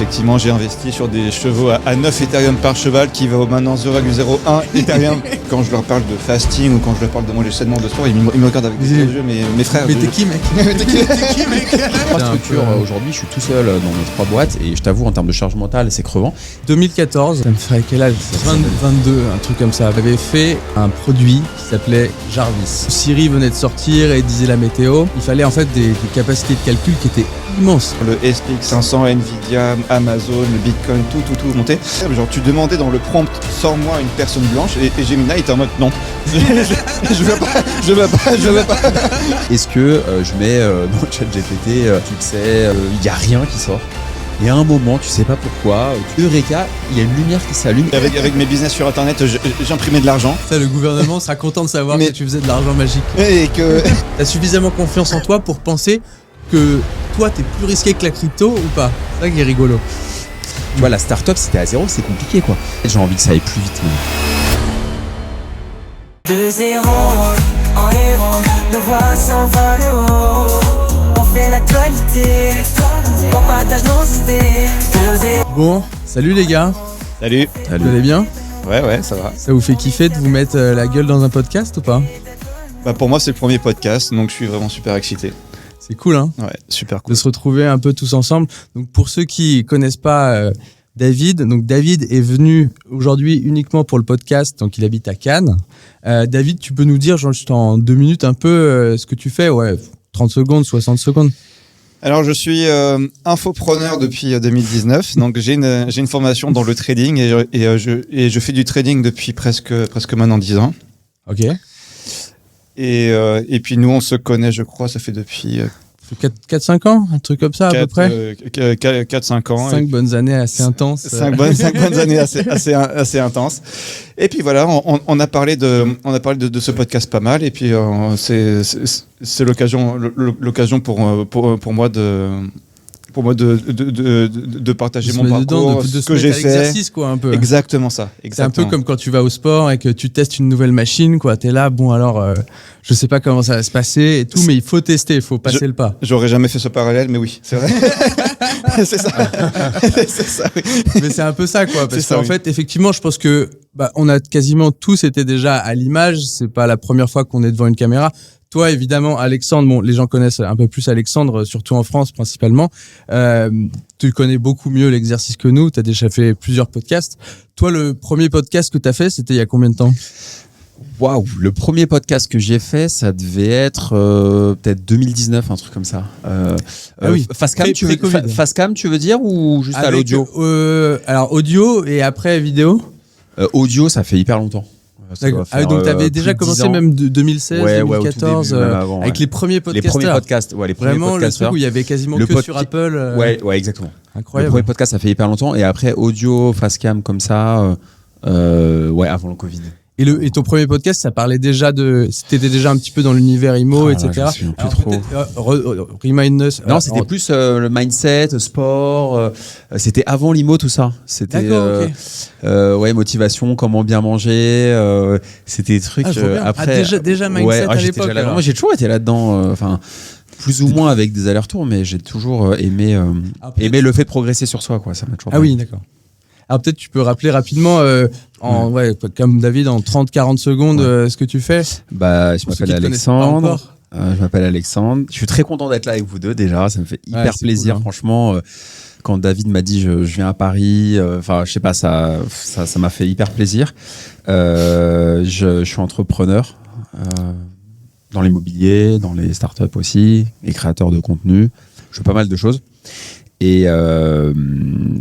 Effectivement, j'ai investi sur des chevaux à 9 Ethereum par cheval qui va maintenant 0,01 Ethereum. Quand je leur parle de fasting ou quand je leur parle de manger sainement de sport, ils me regardent avec des yeux, mes frères. Mais t'es qui, mec? Trois structures, aujourd'hui, je suis tout seul dans mes 3 boîtes et je t'avoue, en termes de charge mentale, c'est crevant. 2014, ça me ferait quel âge? 22, un truc comme ça. J'avais fait un produit qui s'appelait Jarvis. Siri venait de sortir et disait la météo. Il fallait en fait des capacités de calcul qui étaient immenses. Le SPX 500, Nvidia, Amazon, le Bitcoin, tout monté. Genre tu demandais dans le prompt, sors-moi une personne blanche et Gemini était en mode non. je veux pas. Est-ce que je mets dans le chat GPT, tu sais, il n'y a rien qui sort. Et à un moment, tu sais pas pourquoi, Eureka, il y a une lumière qui s'allume. Avec mes business sur internet, j'imprimais de l'argent. Ça, le gouvernement sera content de savoir que tu faisais de l'argent magique. Et que t'as suffisamment confiance en toi pour penser que toi, t'es plus risqué que la crypto ou pas? C'est ça qui est rigolo. Tu vois, la start-up, c'était à zéro, c'est compliqué, quoi. J'ai envie que ça aille plus vite. De zéro en héros, nos voix s'envolent haut. On fait l'actualité, on partage nos idées. Bon, salut les gars. Salut. Vous allez bien? Ouais, ça va. Ça vous fait kiffer de vous mettre la gueule dans un podcast ou pas? Bah pour moi, c'est le premier podcast, donc je suis vraiment super excité. C'est cool, hein? Ouais, super cool. De se retrouver un peu tous ensemble. Donc pour ceux qui connaissent pas David, donc David est venu aujourd'hui uniquement pour le podcast, donc il habite à Cannes. David, tu peux nous dire juste en 2 minutes un peu ce que tu fais? Ouais, 30 secondes, 60 secondes. Alors je suis infopreneur depuis 2019, donc j'ai une formation dans le trading et je fais du trading depuis presque maintenant 10 ans. Ok. Et puis nous on se connaît, je crois, ça fait depuis 4-5 ans, un truc comme ça à peu près. 4-5 ans. 5 bonnes années assez intenses. 5 bonnes années assez intenses. Et puis voilà, on a parlé de ce podcast pas mal. Et puis c'est l'occasion pour moi de partager mon parcours, de ce que j'ai fait. Exercice, quoi, un peu. Exactement ça. C'est un peu comme quand tu vas au sport et que tu testes une nouvelle machine, quoi. T'es là, bon alors, je sais pas comment ça va se passer et tout, mais il faut tester, il faut passer le pas. J'aurais jamais fait ce parallèle, mais oui, c'est vrai. c'est ça. C'est ça, oui. Mais c'est un peu ça, quoi. Parce qu'en fait, effectivement, je pense que on a quasiment tous été déjà à l'image. C'est pas la première fois qu'on est devant une caméra. Toi, évidemment, Alexandre, bon, les gens connaissent un peu plus Alexandre, surtout en France principalement. Tu connais beaucoup mieux l'exercice que nous. Tu as déjà fait plusieurs podcasts. Toi, le premier podcast que tu as fait, c'était il y a combien de temps? Waouh, le premier podcast que j'ai fait, ça devait être peut-être 2019, un truc comme ça. Oui. Facecam, tu veux dire, ou juste à l'audio? Alors audio et après vidéo. Audio, ça fait hyper longtemps. D'accord. Donc tu avais déjà commencé même de 2016, 2014, début, avant, avec les premiers podcasters. Les premiers podcasts, les premiers Vraiment podcasters. Le truc où il y avait quasiment que sur Apple. Ouais, exactement. Incroyable. Le premier podcast, ça fait hyper longtemps. Et après, audio, facecam comme ça, avant le Covid. Et ton premier podcast, ça parlait déjà c'était déjà un petit peu dans l'univers IMO, etc. Je me souviens plus trop. Remind us. Non, c'était plus le mindset, sport. C'était avant l'IMO, tout ça. C'était motivation, comment bien manger. C'était des trucs. Après, déjà mindset à l'époque. Moi, j'ai toujours été là-dedans. Plus ou moins avec des allers-retours, mais j'ai toujours aimé le fait de progresser sur soi, quoi. Ça m'a toujours. Oui, d'accord. Alors peut-être tu peux rappeler rapidement, comme David, en 30-40 secondes, ce que tu fais. Je m'appelle Alexandre. Je suis très content d'être là avec vous deux déjà. Ça me fait hyper plaisir, cool, hein. Franchement. Quand David m'a dit je viens à Paris, je sais pas, ça m'a fait hyper plaisir. Je suis entrepreneur dans l'immobilier, dans les startups aussi, et créateur de contenu. Je fais pas mal de choses. Et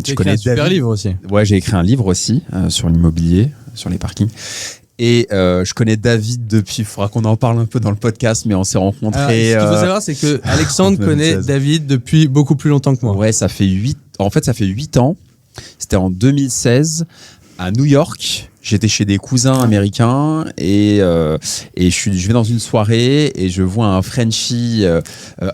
tu connais un super livre aussi. Ouais, j'ai écrit un livre aussi sur l'immobilier, sur les parkings. Et je connais David depuis, il faudra qu'on en parle un peu dans le podcast, mais on s'est rencontrés. Ce qu'il faut savoir, c'est que Alexandre connaît David depuis beaucoup plus longtemps que moi. Ouais, ça fait 8 ans. C'était en 2016 à New York. J'étais chez des cousins américains et je vais dans une soirée et je vois un Frenchie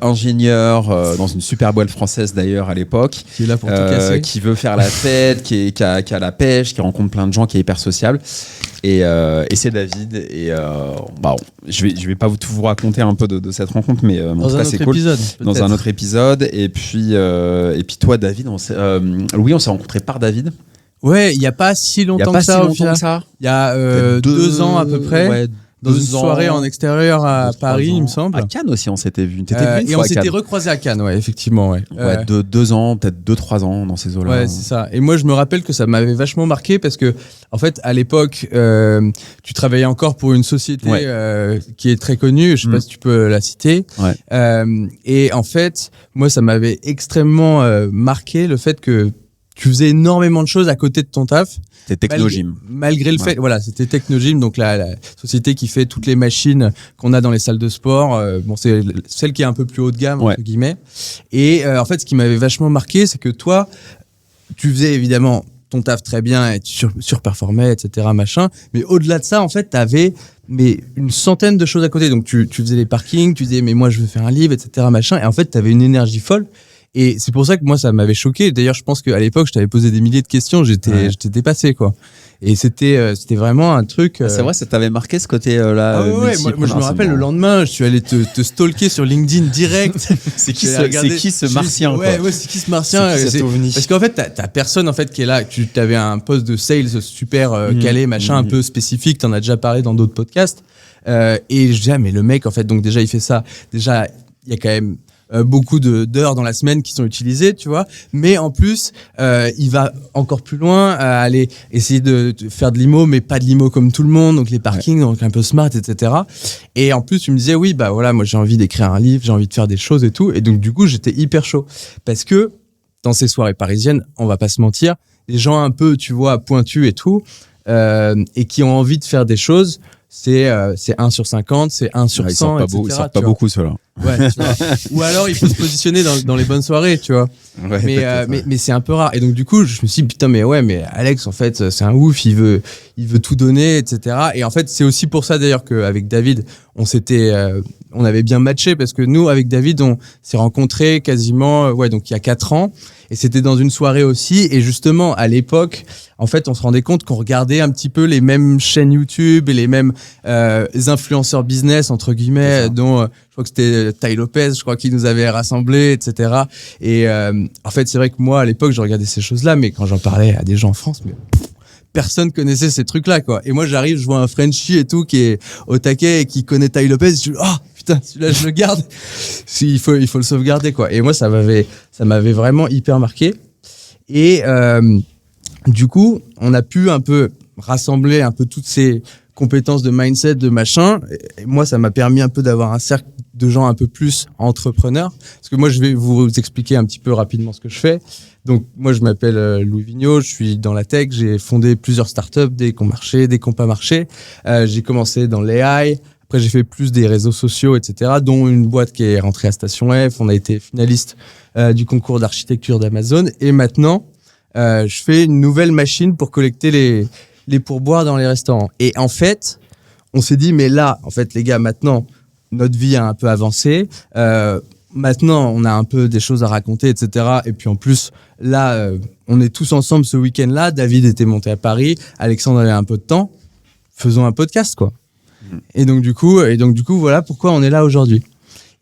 ingénieur dans une super boîte française d'ailleurs à l'époque, qui est là pour tout casser, qui veut faire la fête, qui a la pêche, qui rencontre plein de gens, qui est hyper sociable. Et c'est David. Et je vais pas tout vous raconter un peu de cette rencontre, mais en tout cas c'est cool. Dans un autre épisode. Et puis toi, David, Louis, on s'est rencontrés par David. Ouais, il y a pas si longtemps que ça. Il y a 2 ans à peu près. Ouais, dans une soirée en extérieur à Paris, il me semble. À Cannes aussi, on s'était vu. Et on s'était recroisés à Cannes, ouais, effectivement. Ouais. 2 ans, peut-être 2-3 ans dans ces eaux-là. Ouais, c'est ça. Et moi, je me rappelle que ça m'avait vachement marqué parce que, en fait, à l'époque, tu travaillais encore pour une société qui est très connue. Je sais pas si tu peux la citer. Ouais. Et en fait, moi, ça m'avait extrêmement marqué le fait que tu faisais énormément de choses à côté de ton taf. C'était Technogym. Malgré le fait, voilà, c'était Technogym, donc la société qui fait toutes les machines qu'on a dans les salles de sport. Bon, c'est celle qui est un peu plus haut de gamme, entre guillemets. Et en fait, ce qui m'avait vachement marqué, c'est que toi, tu faisais évidemment ton taf très bien et tu surperformais, etc., machin. Mais au-delà de ça, en fait, t'avais une centaine de choses à côté. Donc, tu faisais les parkings, tu disais, mais moi, je veux faire un livre, etc., machin. Et en fait, t'avais une énergie folle. Et c'est pour ça que moi, ça m'avait choqué. D'ailleurs, je pense qu'à l'époque, je t'avais posé des milliers de questions. J'étais dépassé, quoi. Et c'était vraiment un truc. C'est vrai, ça t'avait marqué ce côté-là. Ah ouais, moi, je me rappelle le lendemain, je suis allé te stalker sur LinkedIn direct. C'est qui ce martien, quoi. Ouais, c'est qui ce martien? Parce qu'en fait, t'as personne, en fait, qui est là. Tu avais un poste de sales super calé, machin, un peu spécifique. T'en as déjà parlé dans d'autres podcasts. Et je disais, mais le mec, en fait, donc déjà, il fait ça. Déjà, il y a quand même beaucoup d'heures dans la semaine qui sont utilisées, tu vois, mais en plus il va encore plus loin à aller essayer de faire de l'IMO, mais pas de l'IMO comme tout le monde, donc les parkings, donc un peu smart, etc. Et en plus tu me disais, oui, bah voilà, moi j'ai envie d'écrire un livre, j'ai envie de faire des choses et tout, et donc du coup j'étais hyper chaud, parce que dans ces soirées parisiennes, on va pas se mentir, les gens un peu, tu vois, pointus et tout, et qui ont envie de faire des choses, c'est 1 sur 50, c'est 1 sur 100, etc. Ils sortent pas beaucoup, ceux-là. Ouais, tu vois. Ou alors il faut se positionner dans les bonnes soirées, tu vois. Ouais, mais c'est un peu rare. Et donc du coup, je me suis dit, putain, mais Alex, en fait, c'est un ouf, il veut tout donner, etc. Et en fait, c'est aussi pour ça d'ailleurs qu'avec David, on avait bien matché, parce que nous, avec David, on s'est rencontrés quasiment, donc il y a 4 ans. Et c'était dans une soirée aussi. Et justement, à l'époque, en fait, on se rendait compte qu'on regardait un petit peu les mêmes chaînes YouTube et les mêmes influenceurs business, entre guillemets, dont je crois que c'était Tai Lopez, je crois, qui nous avait rassemblés, etc. Et en fait, c'est vrai que moi, à l'époque, je regardais ces choses-là, mais quand j'en parlais à des gens en France, personne connaissait ces trucs-là, quoi. Et moi, j'arrive, je vois un Frenchie et tout qui est au taquet et qui connaît Tai Lopez. Je dis, oh putain, celui-là, je le garde. Il faut le sauvegarder, quoi. Et moi, ça m'avait vraiment hyper marqué. Et du coup, on a pu un peu rassembler un peu toutes ces compétences de mindset, de machin. Et moi, ça m'a permis un peu d'avoir un cercle de gens un peu plus entrepreneurs. Parce que moi, je vais vous expliquer un petit peu rapidement ce que je fais. Donc, moi, je m'appelle Louis Vigneault, je suis dans la tech, j'ai fondé plusieurs startups, des qui ont marché, des qui n'ont pas marché. J'ai commencé dans l'AI, après j'ai fait plus des réseaux sociaux, etc., dont une boîte qui est rentrée à Station F, on a été finaliste du concours d'architecture d'Amazon, et maintenant, je fais une nouvelle machine pour collecter les pourboires dans les restaurants. Et en fait, on s'est dit, mais là, en fait, les gars, maintenant, notre vie a un peu avancé, maintenant, on a un peu des choses à raconter, etc. Et puis en plus, là, on est tous ensemble ce week-end-là. David était monté à Paris, Alexandre avait un peu de temps. Faisons un podcast, quoi. Et donc du coup, voilà pourquoi on est là aujourd'hui.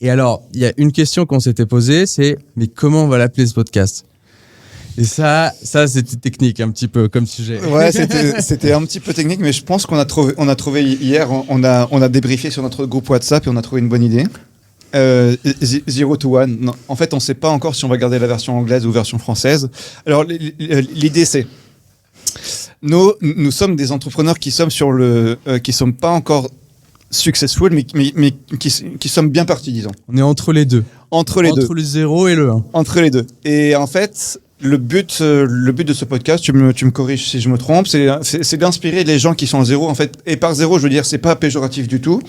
Et alors, il y a une question qu'on s'était posée, c'est mais comment on va l'appeler ce podcast ? Et ça c'était technique un petit peu comme sujet. Ouais, c'était un petit peu technique, mais je pense qu'on a trouvé hier, on a débriefé sur notre groupe WhatsApp et on a trouvé une bonne idée. 0 to 1. Non, en fait, on ne sait pas encore si on va garder la version anglaise ou version française. Alors, l'idée, c'est nous sommes des entrepreneurs qui sommes qui sont pas encore successful, mais qui sommes bien partis, disons. On est entre les deux. Entre le 0 et le 1. Entre les deux. Et en fait, le but de ce podcast, tu me corriges si je me trompe, c'est d'inspirer les gens qui sont à 0. En fait, et par 0, je veux dire, c'est pas péjoratif du tout.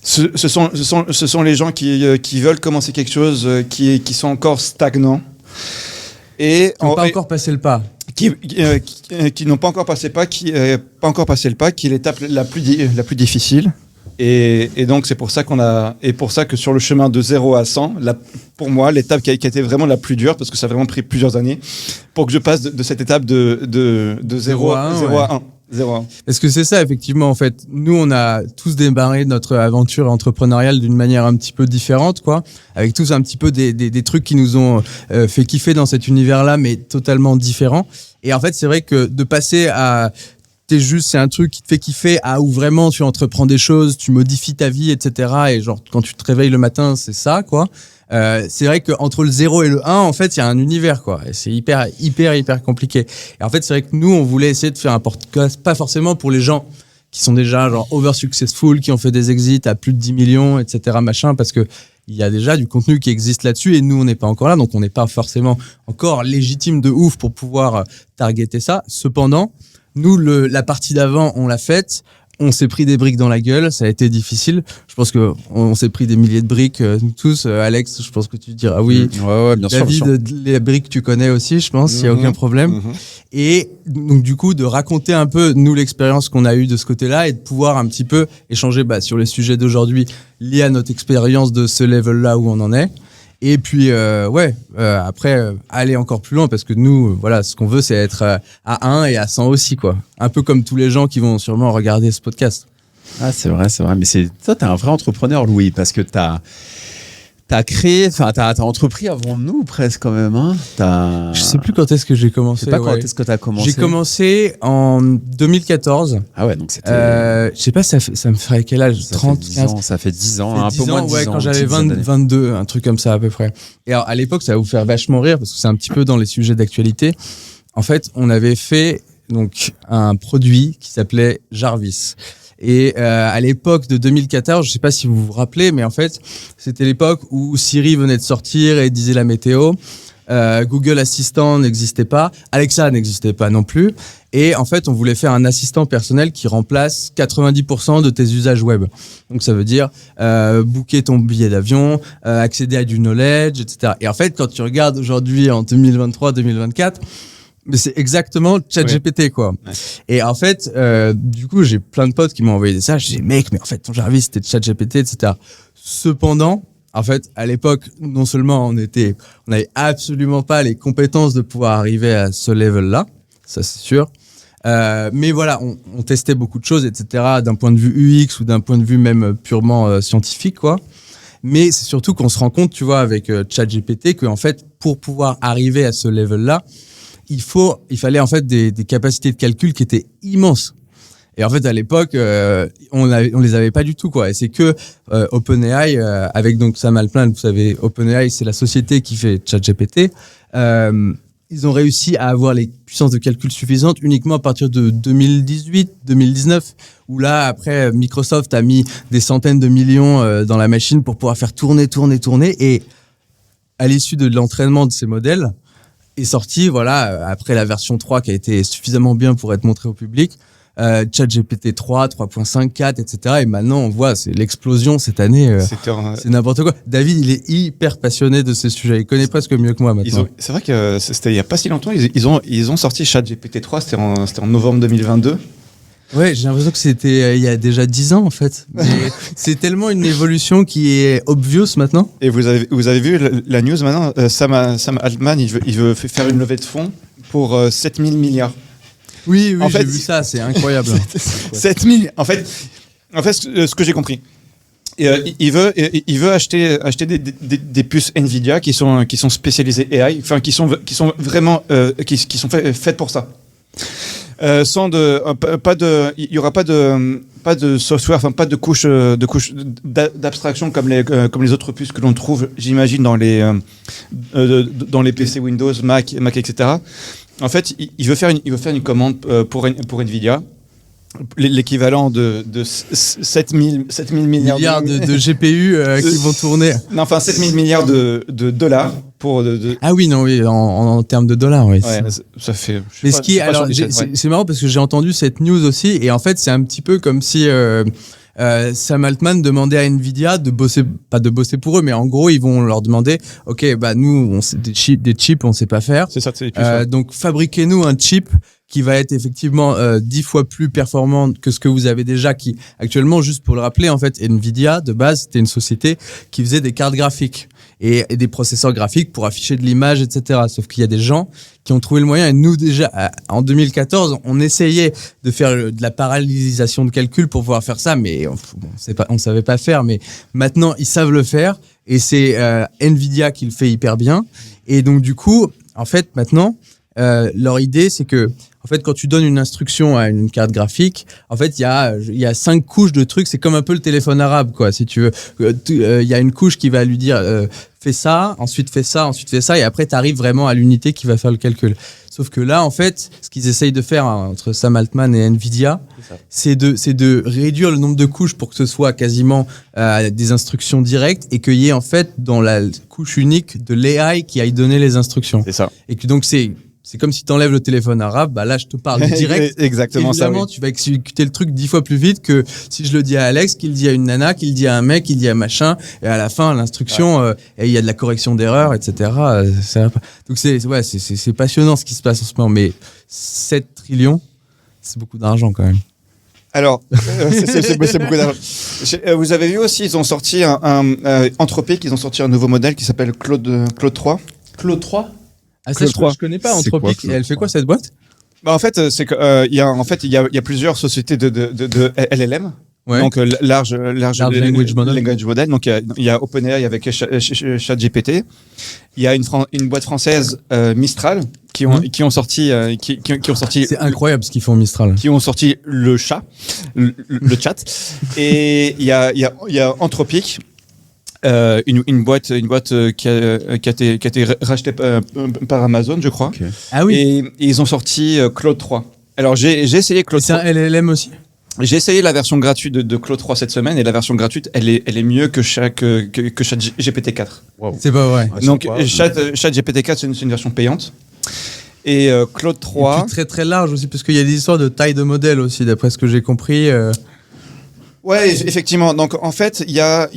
Ce sont les gens qui veulent commencer quelque chose, qui sont encore stagnants. Et qui n'ont pas encore passé le pas. Qui n'ont pas encore passé le pas, qui est l'étape la plus difficile. Et donc, c'est pour ça que sur le chemin de 0 à 100, pour moi, l'étape qui a été vraiment la plus dure, parce que ça a vraiment pris plusieurs années, pour que je passe de cette étape de 0 à 1. 0. Parce que c'est ça, effectivement, en fait. Nous, on a tous démarré notre aventure entrepreneuriale d'une manière un petit peu différente, quoi. Avec tous un petit peu des trucs qui nous ont fait kiffer dans cet univers-là, mais totalement différents. Et en fait, c'est vrai que de passer à c'est un truc qui te fait kiffer, où vraiment tu entreprends des choses, tu modifies ta vie, etc. Et genre, quand tu te réveilles le matin, c'est ça, quoi. C'est vrai qu'entre le 0 et le 1, en fait, il y a un univers, quoi. Et c'est hyper compliqué. Et en fait, c'est vrai que nous, on voulait essayer de faire un podcast, pas forcément pour les gens qui sont déjà genre over successful, qui ont fait des exits à plus de 10 millions, etc. machin, parce que il y a déjà du contenu qui existe là-dessus et nous, on n'est pas encore là, donc on n'est pas forcément encore légitime de ouf pour pouvoir targeter ça. Cependant, nous, la partie d'avant, on l'a faite. On s'est pris des briques dans la gueule. Ça a été difficile. Je pense que on s'est pris des milliers de briques, nous tous. Alex, je pense que tu diras oui. Ouais, bien sûr. David, les briques, tu connais aussi, je pense. Il n'y a aucun problème. Et donc, du coup, de raconter un peu, nous, l'expérience qu'on a eue de ce côté-là et de pouvoir un petit peu échanger sur les sujets d'aujourd'hui liés à notre expérience de ce level-là où on en est. Et puis après aller encore plus loin parce que nous voilà, ce qu'on veut c'est être à 1 et à 100 aussi, quoi. Un peu comme tous les gens qui vont sûrement regarder ce podcast. Ah, c'est vrai, mais toi t'es un vrai entrepreneur, Louis, parce que t'as entrepris avant nous presque quand même, hein. Je sais plus quand est-ce que j'ai commencé. Je sais pas quand est-ce que t'as commencé. J'ai commencé en 2014. Ah ouais, donc c'était. Je sais pas, ça me ferait quel âge? 30, 15 ans. Ça fait 10 ans, un peu moins de 10 ans. Quand j'avais 22, un truc comme ça à peu près. Et alors à l'époque, ça va vous faire vachement rire parce que c'est un petit peu dans les sujets d'actualité. En fait, on avait fait donc un produit qui s'appelait Jarvis. Et à l'époque de 2014, je sais pas si vous vous rappelez, mais en fait, c'était l'époque où Siri venait de sortir et disait la météo. Google Assistant n'existait pas, Alexa n'existait pas non plus. Et en fait, on voulait faire un assistant personnel qui remplace 90% de tes usages web. Donc ça veut dire booker ton billet d'avion, accéder à du knowledge, etc. Et en fait, quand tu regardes aujourd'hui en 2023-2024, mais c'est exactement ChatGPT, quoi. Ouais. Et en fait, du coup, j'ai plein de potes qui m'ont envoyé des messages. J'ai dit, mec, mais en fait, ton Jarvis, c'était ChatGPT, etc. Cependant, en fait, à l'époque, non seulement on n'avait absolument pas les compétences de pouvoir arriver à ce level-là, ça c'est sûr. Mais voilà, on testait beaucoup de choses, etc. D'un point de vue UX ou d'un point de vue même purement scientifique, quoi. Mais c'est surtout qu'on se rend compte, tu vois, avec ChatGPT, qu'en fait, pour pouvoir arriver à ce level-là, il fallait en fait des capacités de calcul qui étaient immenses. Et en fait, à l'époque, on les avait pas du tout, quoi. Et c'est que OpenAI, avec donc Sam Altman, vous savez, OpenAI, c'est la société qui fait ChatGPT. Ils ont réussi à avoir les puissances de calcul suffisantes uniquement à partir de 2018, 2019, où là, après, Microsoft a mis des centaines de millions dans la machine pour pouvoir faire tourner. Et à l'issue de l'entraînement de ces modèles, est sorti, voilà, après la version 3 qui a été suffisamment bien pour être montrée au public, ChatGPT 3, 3.5, 4, etc. Et maintenant, on voit, c'est l'explosion cette année. C'est n'importe quoi. David, il est hyper passionné de ces sujets. Il connaît presque mieux que moi maintenant. C'est vrai que c'était il n'y a pas si longtemps. Ils ont sorti ChatGPT 3, c'était en novembre 2022. Ouais, j'ai l'impression que c'était il y a déjà 10 ans en fait. Mais c'est tellement une évolution qui est obvious maintenant. Et vous avez vu la news maintenant, Sam Altman, il veut faire une levée de fonds pour 7 000 milliards. Oui, j'ai vu ça, c'est incroyable. 7 000, en fait, ce que j'ai compris, il veut acheter des puces Nvidia qui sont spécialisées AI, enfin qui sont vraiment qui sont faites pour ça. Il y aura pas de software, enfin pas de couche d'abstraction comme les autres puces que l'on trouve, j'imagine, dans les PC Windows, Mac, etc. En fait, il veut faire une commande pour Nvidia, l'équivalent de 7 000 milliards de GPU qui vont tourner. Non, enfin 7 000 milliards de dollars pour. Ah oui, non, oui, en termes de dollars, oui. Ouais, ça fait. Mais c'est marrant parce que j'ai entendu cette news aussi, et en fait, c'est un petit peu comme si Sam Altman demandait à Nvidia pas de bosser pour eux, mais en gros, ils vont leur demander, ok, bah nous, des chips, on sait pas faire. C'est ça, c'est plus donc fabriquez-nous un chip qui va être effectivement 10 fois plus performant que ce que vous avez déjà, qui actuellement, juste pour le rappeler, en fait, Nvidia, de base, c'était une société qui faisait des cartes graphiques. et des processeurs graphiques pour afficher de l'image, etc. Sauf qu'il y a des gens qui ont trouvé le moyen. Et nous, déjà, en 2014, on essayait de faire de la parallélisation de calcul pour pouvoir faire ça, mais on savait pas faire. Mais maintenant, ils savent le faire, et c'est Nvidia qui le fait hyper bien. Et donc, du coup, en fait, maintenant, leur idée, c'est que, en fait, quand tu donnes une instruction à une carte graphique, en fait, il y a 5 couches de trucs. C'est comme un peu le téléphone arabe, quoi, si tu veux. Il y a une couche qui va lui dire fais ça, ensuite fais ça, ensuite fais ça, et après, tu arrives vraiment à l'unité qui va faire le calcul. Sauf que là, en fait, ce qu'ils essayent de faire entre Sam Altman et Nvidia, c'est de réduire le nombre de couches pour que ce soit quasiment des instructions directes, et qu'il y ait, en fait, dans la couche unique de l'AI qui aille donner les instructions. C'est ça. Et que donc, c'est comme si tu enlèves le téléphone arabe, bah là je te parle direct. Exactement. Évidemment, ça. Oui. Tu vas exécuter le truc 10 fois plus vite que si je le dis à Alex, qu'il le dit à une nana, qu'il le dit à un mec, qu'il le dit à machin, et à la fin l'instruction, il y a de la correction d'erreurs, etc. Donc c'est passionnant ce qui se passe en ce moment, mais 7 trillions, c'est beaucoup d'argent quand même. Alors, c'est beaucoup d'argent. Vous avez vu aussi, ils ont sorti Anthropic, ils ont sorti un nouveau modèle qui s'appelle Claude 3. Claude 3 Ah, ça, Claude 3. Je connais pas Anthropic. Et elle fait quoi cette boîte? Bah en fait, c'est que il y a plusieurs sociétés de LLM. Ouais. Donc large language model. Donc il y a OpenAI avec ChatGPT. Il y a une boîte française Mistral qui ont sorti. C'est incroyable ce qu'ils font Mistral. Qui ont sorti le chat. Et il y a Anthropic. Une boîte qui a été rachetée par Amazon, je crois. Okay. Ah oui. Et ils ont sorti Claude 3. Alors j'ai essayé Claude 3. C'est un LLM aussi. J'ai essayé la version gratuite de Claude 3 cette semaine, et la version gratuite, elle est mieux que ChatGPT 4. Wow. C'est pas vrai. Donc ChatGPT 4 c'est une version payante. Et Claude 3. Et puis très très large aussi, parce qu'il y a des histoires de taille de modèle aussi, d'après ce que j'ai compris. Ouais, effectivement. Donc en fait, il y a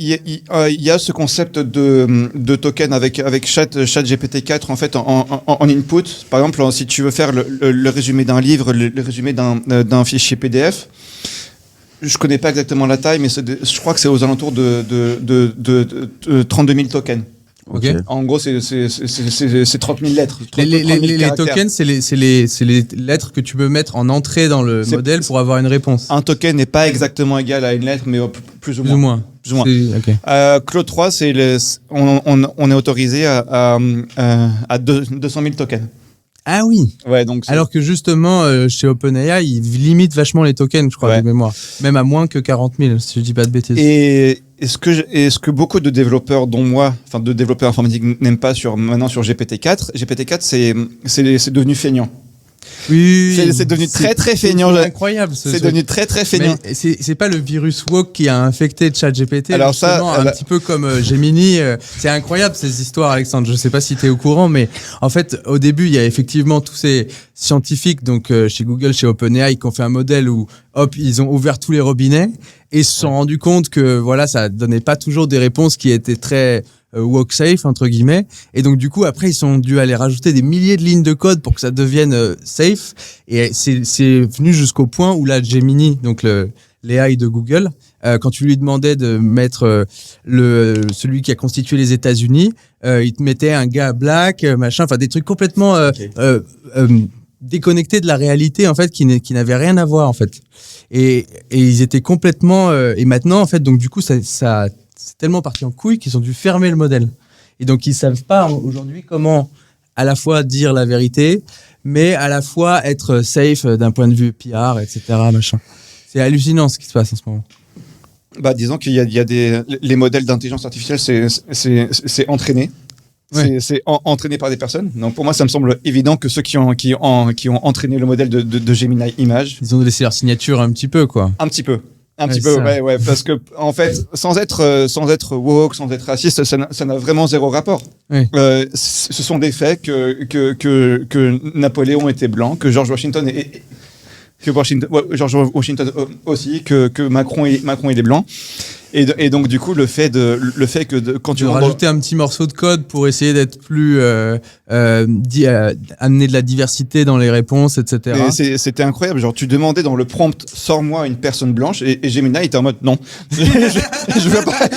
ce concept de token avec ChatGPT 4 en fait en input. Par exemple, si tu veux faire le résumé d'un livre, le résumé d'un fichier PDF, je connais pas exactement la taille, mais je crois que c'est aux alentours de 32 000 tokens. Okay. En gros, c'est 30 000 lettres. Les tokens, c'est les lettres que tu peux mettre en entrée dans le modèle pour avoir une réponse. Un token n'est pas exactement égal à une lettre, mais plus ou moins. Okay. Claude 3, on est autorisé à 200 000 tokens. Ah oui. Ouais, donc alors que justement, chez OpenAI, ils limitent vachement les tokens, je crois, de mémoire. Même à moins que 40 000, si je dis pas de bêtises. Et ce que beaucoup de développeurs, dont moi, enfin de développeurs informatiques, n'aiment pas maintenant sur GPT-4, GPT-4, c'est devenu feignant. Oui, c'est devenu très très feignant. C'est incroyable. C'est devenu très très feignant. Mais c'est pas le virus woke qui a infecté ChatGPT. Alors ça, un petit peu comme Gemini. C'est incroyable ces histoires, Alexandre. Je sais pas si tu es au courant, mais en fait, au début, il y a effectivement tous ces scientifiques, donc chez Google, chez OpenAI, qui ont fait un modèle où, hop, ils ont ouvert tous les robinets et se sont rendus compte que voilà, ça donnait pas toujours des réponses qui étaient très woke safe entre guillemets, et donc du coup après ils sont dû aller rajouter des milliers de lignes de code pour que ça devienne safe, et c'est venu jusqu'au point où là Gemini, donc l'AI de Google, quand tu lui demandais de mettre celui qui a constitué les États-Unis, il te mettait un gars black, machin, enfin des trucs complètement déconnectés de la réalité en fait, qui n'avaient rien à voir en fait, et ils étaient complètement et maintenant en fait, donc du coup ça c'est tellement parti en couille qu'ils ont dû fermer le modèle. Et donc, ils savent pas aujourd'hui comment à la fois dire la vérité, mais à la fois être safe d'un point de vue PR, etc. Machin. C'est hallucinant ce qui se passe en ce moment. Bah, disons qu'il y a les modèles d'intelligence artificielle, c'est entraîné. Ouais. C'est entraîné par des personnes. Donc pour moi, ça me semble évident que ceux qui ont entraîné le modèle de Gemini Images, ils ont laissé leur signature un petit peu, quoi. Un petit peu, ouais, parce que en fait, sans être woke, sans être raciste, ça n'a vraiment zéro rapport. Oui. Ce sont des faits que Napoléon était blanc, que George Washington aussi, que Macron il est blanc. Et donc du coup le fait que quand tu rajouter un petit morceau de code pour essayer d'être plus amener de la diversité dans les réponses, etc. C'était incroyable. Genre tu demandais dans le prompt sors-moi une personne blanche et Gemini était en mode non. je veux pas.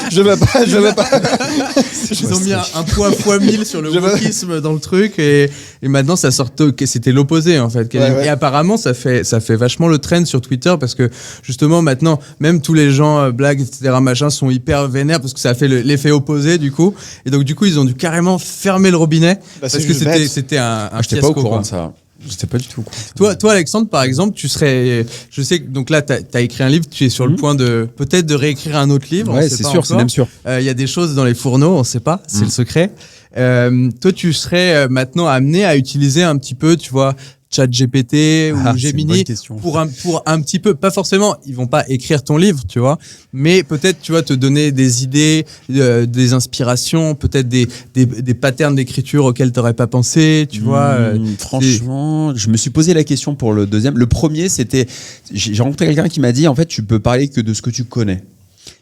Ils ont mis un poids fois 1000 sur le wokisme dans le truc et maintenant ça sort que c'était l'opposé en fait. Et apparemment ça fait vachement le trend sur Twitter parce que justement maintenant même tous les gens blagues etc machin sont hyper vénères parce que ça a fait l'effet opposé du coup et donc du coup ils ont dû carrément fermer le robinet parce que c'était un j'étais fiasco, pas au courant quoi. de ça. J'étais pas du tout au courant. Toi Alexandre par exemple tu serais je sais que donc là t'as écrit un livre, tu es sur le point de peut-être de réécrire un autre livre. Ouais, c'est sûr, c'est même sûr. Il y a des choses dans les fourneaux, on sait pas, c'est le secret. Toi tu serais maintenant amené à utiliser un petit peu, tu vois, ChatGPT ou Gemini pour un petit peu, pas forcément, ils vont pas écrire ton livre, tu vois, mais peut-être tu vas te donner des idées, des inspirations, peut-être des patterns d'écriture auxquels t'aurais pas pensé, tu vois. Franchement, je me suis posé la question pour le deuxième. Le premier, c'était, j'ai rencontré quelqu'un qui m'a dit, en fait, tu peux parler que de ce que tu connais.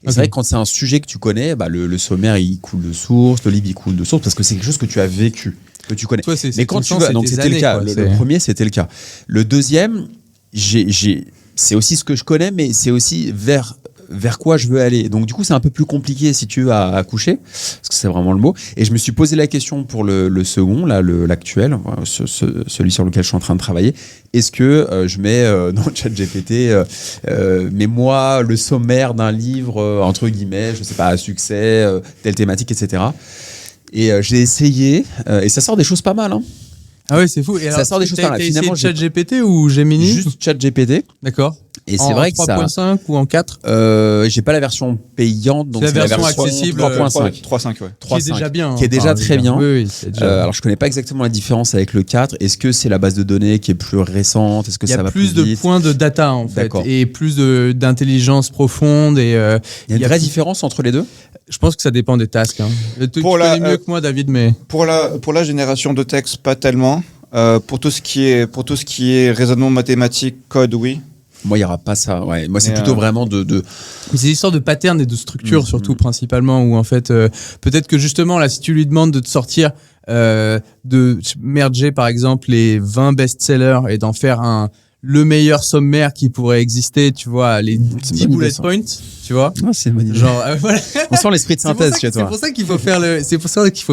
Et c'est vrai que quand c'est un sujet que tu connais, bah le sommaire il coule de source, le livre il coule de source parce que c'est quelque chose que tu as vécu, que tu connais. Toi, mais quand tu vas, donc c'était le cas. Le premier c'était le cas. Le deuxième, c'est aussi ce que je connais, mais c'est aussi vers quoi je veux aller. Donc du coup c'est un peu plus compliqué si tu veux à coucher, parce que c'est vraiment le mot. Et je me suis posé la question pour le second, là l'actuel, celui sur lequel je suis en train de travailler. Est-ce que je mets dans ChatGPT mets-moi le sommaire d'un livre entre guillemets, je sais pas, à succès, telle thématique, etc. Et j'ai essayé et ça sort des choses pas mal. Hein. Ah ouais, c'est fou. Et ça alors, sort des choses pas mal. Finalement, ChatGPT ou Gemini? Juste ChatGPT. D'accord. Et c'est vrai que ça. 3.5 ou en 4 j'ai pas la version payante, donc c'est la version accessible 3.5. 3.5, ouais. Qui est déjà bien. Qui est déjà très bien. Oui, déjà alors je connais pas exactement la différence avec le 4. Est-ce que c'est la base de données qui est plus récente? Est-ce que ça va plus vite? Il y a plus de points de data en fait, et plus d'intelligence profonde. Et il y a une vraie différence entre les deux? Je pense que ça dépend des tasks. Hein. Tu connais mieux que moi, David, mais pour la génération de texte, pas tellement. Pour tout ce qui est raisonnement mathématique, code, oui. Moi, il n'y aura pas ça. Ouais. Moi, c'est plutôt vraiment de... C'est l'histoire de pattern et de structure, surtout, principalement, où en fait, peut-être que justement, là, si tu lui demandes de te sortir, de merger, par exemple, les 20 best-sellers et d'en faire le meilleur sommaire qui pourrait exister, tu vois, les 10 bullet points, tu vois. Ah, c'est une bonne idée. Genre, voilà. On sent l'esprit de synthèse chez toi. C'est pour ça qu'il faut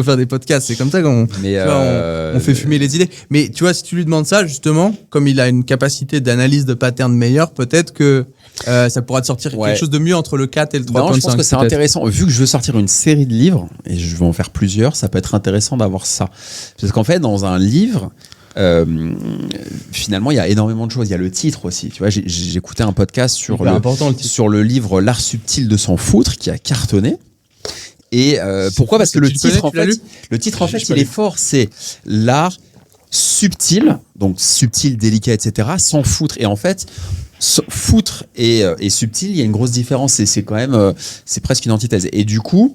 faire des podcasts. C'est comme ça qu'on on fait fumer les idées. Mais tu vois, si tu lui demandes ça, justement, comme il a une capacité d'analyse de pattern meilleure, peut-être que ça pourra te sortir quelque chose de mieux entre le 4 et le 3.5. Non, je pense que c'est intéressant. Vu que je veux sortir une série de livres, et je vais en faire plusieurs, ça peut être intéressant d'avoir ça. Parce qu'en fait, dans un livre, finalement il y a énormément de choses. Il y a le titre aussi, tu vois. J'ai écouté un podcast sur le livre L'art subtil de s'en foutre qui a cartonné. Et pourquoi? Parce que le titre en fait il est fort. C'est l'art subtil, donc subtil, délicat, etc. S'en foutre. Et en fait foutre et subtil, il y a une grosse différence. C'est quand même c'est presque une antithèse. Et du coup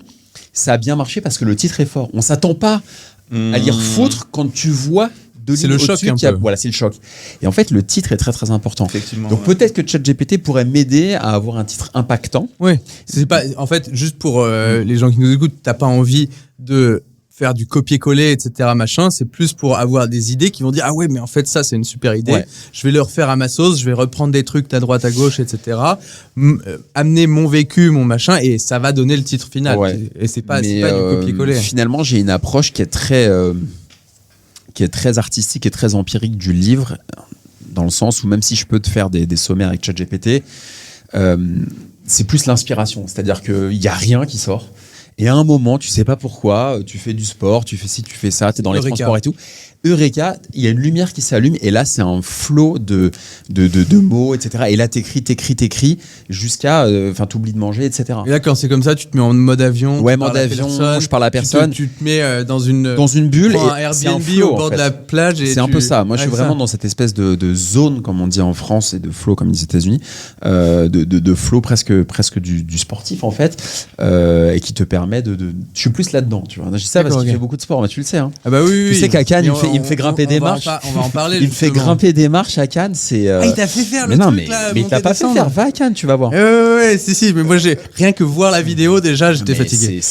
ça a bien marché parce que le titre est fort. On s'attend pas à lire foutre quand tu vois c'est le choc un peu. Voilà, c'est le choc. Et en fait, le titre est très très important. Effectivement. Donc peut-être que ChatGPT pourrait m'aider à avoir un titre impactant. Oui. C'est pas, en fait, juste pour les gens qui nous écoutent, t'as pas envie de faire du copier-coller, etc. machin. C'est plus pour avoir des idées qui vont dire, ah ouais, mais en fait, ça, c'est une super idée. Ouais. Je vais le refaire à ma sauce, je vais reprendre des trucs à droite, à gauche, etc. Amener mon vécu, mon machin, et ça va donner le titre final. Ouais. Et c'est pas du copier-coller. Finalement, j'ai une approche qui est très artistique et très empirique du livre, dans le sens où même si je peux te faire des sommaires avec ChatGPT, c'est plus l'inspiration. C'est-à-dire qu'il n'y a rien qui sort. Et à un moment, tu sais pas pourquoi, tu fais du sport, tu fais ci, tu fais ça, tu es dans les transports et tout. Eureka, il y a une lumière qui s'allume et là, c'est un flot de mots, etc. Et là, t'écris jusqu'à, t'oublies de manger, etc. Et là, quand c'est comme ça, tu te mets en mode avion. Ouais, mode avion, je parle à personne. Tu te mets dans une bulle. Un Airbnb au bord de la plage. C'est un peu ça. Moi, je suis vraiment dans cette espèce de zone, comme on dit en France, et de flow, comme ils disent aux États-Unis, de flow presque du sportif, en fait, et qui te permet je suis plus là-dedans, tu vois. Je sais parce qu'il fait beaucoup de sport, mais tu le sais, hein. Ah bah oui. Tu sais qu'à Cannes, il me fait grimper des marches. On va en parler. Il me fait grimper des marches à Cannes. C'est. Ah, il t'a fait faire le truc là. Mais il t'a pas fait faire. Va à Cannes, tu vas voir. Ouais, si. Mais moi, j'ai rien que voir la vidéo déjà, j'étais fatigué.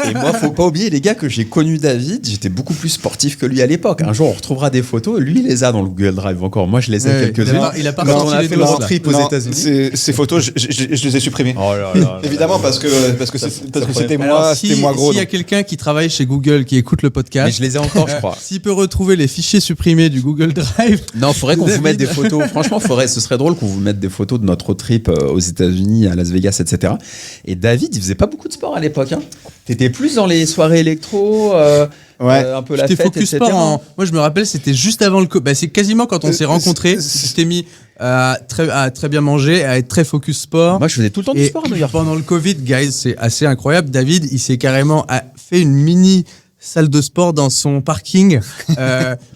Et moi, faut pas oublier les gars que j'ai connu David. J'étais beaucoup plus sportif que lui à l'époque. Un jour, on retrouvera des photos. Lui, il les a dans le Google Drive encore. Moi, je les ai quelques-unes. Il a pas quand on a fait le road trip aux États-Unis. Ces photos, je les ai supprimées. Oh là là. Évidemment, parce que c'était moi gros. S'il y a quelqu'un qui travaille chez Google qui écoute le podcast, mais je les ai encore, je crois. S'il peut retrouver les fichiers supprimés du Google Drive. Non, faudrait qu'on vous mette des photos. Franchement, ce serait drôle qu'on vous mette des photos de notre road trip aux États-Unis, à Las Vegas, etc. Et David, il faisait pas beaucoup de sport à l'époque. Hein. T'étais plus dans les soirées électro. Un peu la fête, focus etc. Sport moi je me rappelle, c'était juste avant le c'est quasiment quand on s'est rencontrés, je t'ai mis à très bien manger, à être très focus sport. Moi je faisais tout le temps du sport à New York. Pendant le Covid, guys, c'est assez incroyable. David, il s'est carrément fait une mini salle de sport dans son parking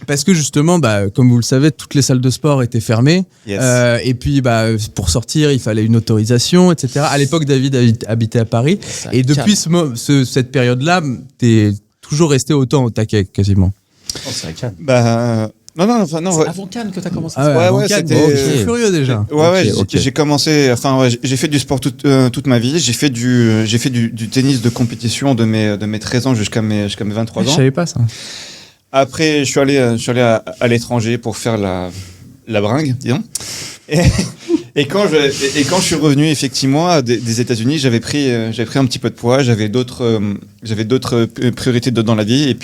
parce que justement, comme vous le savez, toutes les salles de sport étaient fermées. Yes. Et puis pour sortir, il fallait une autorisation, etc. À l'époque, David habitait à Paris. Et depuis cette période-là, t'es toujours resté autant au taquet, quasiment. Oh, c'est à Cannes. Non. C'est avant Cannes que t'as commencé. C'était furieux déjà. Okay. J'ai commencé. J'ai fait du sport toute ma vie. J'ai fait du tennis de compétition de mes 13 ans jusqu'à mes 23 ans. Je savais pas ça. Après, je suis allé à l'étranger pour faire la bringue, disons. Et quand je suis revenu effectivement des États-Unis, j'avais pris un petit peu de poids, j'avais d'autres priorités dans la vie, et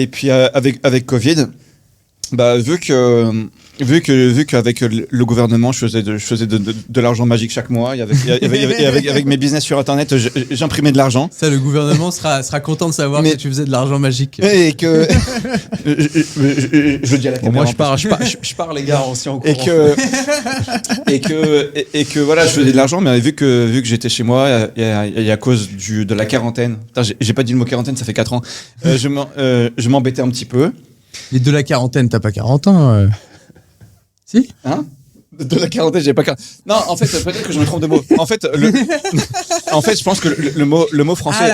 puis avec Covid, vu qu'avec le gouvernement, je faisais de l'argent magique chaque mois, et avec mes business sur Internet, j'imprimais de l'argent. Ça, le gouvernement sera content de savoir que tu faisais de l'argent magique. Et que je le dis à la caméra. Moi, je pars les gars, aussi en courant. Et que voilà, je faisais de l'argent, mais vu que j'étais chez moi, et à cause de la quarantaine. Putain, j'ai pas dit le mot quarantaine, ça fait 4 ans. Je m'embêtais un petit peu. Mais de la quarantaine, t'as pas 40 ans Si? Hein? De la quarantaine, j'ai pas 40. Non, en fait, peut-être que je me trompe de mot. En fait, je pense que le mot français.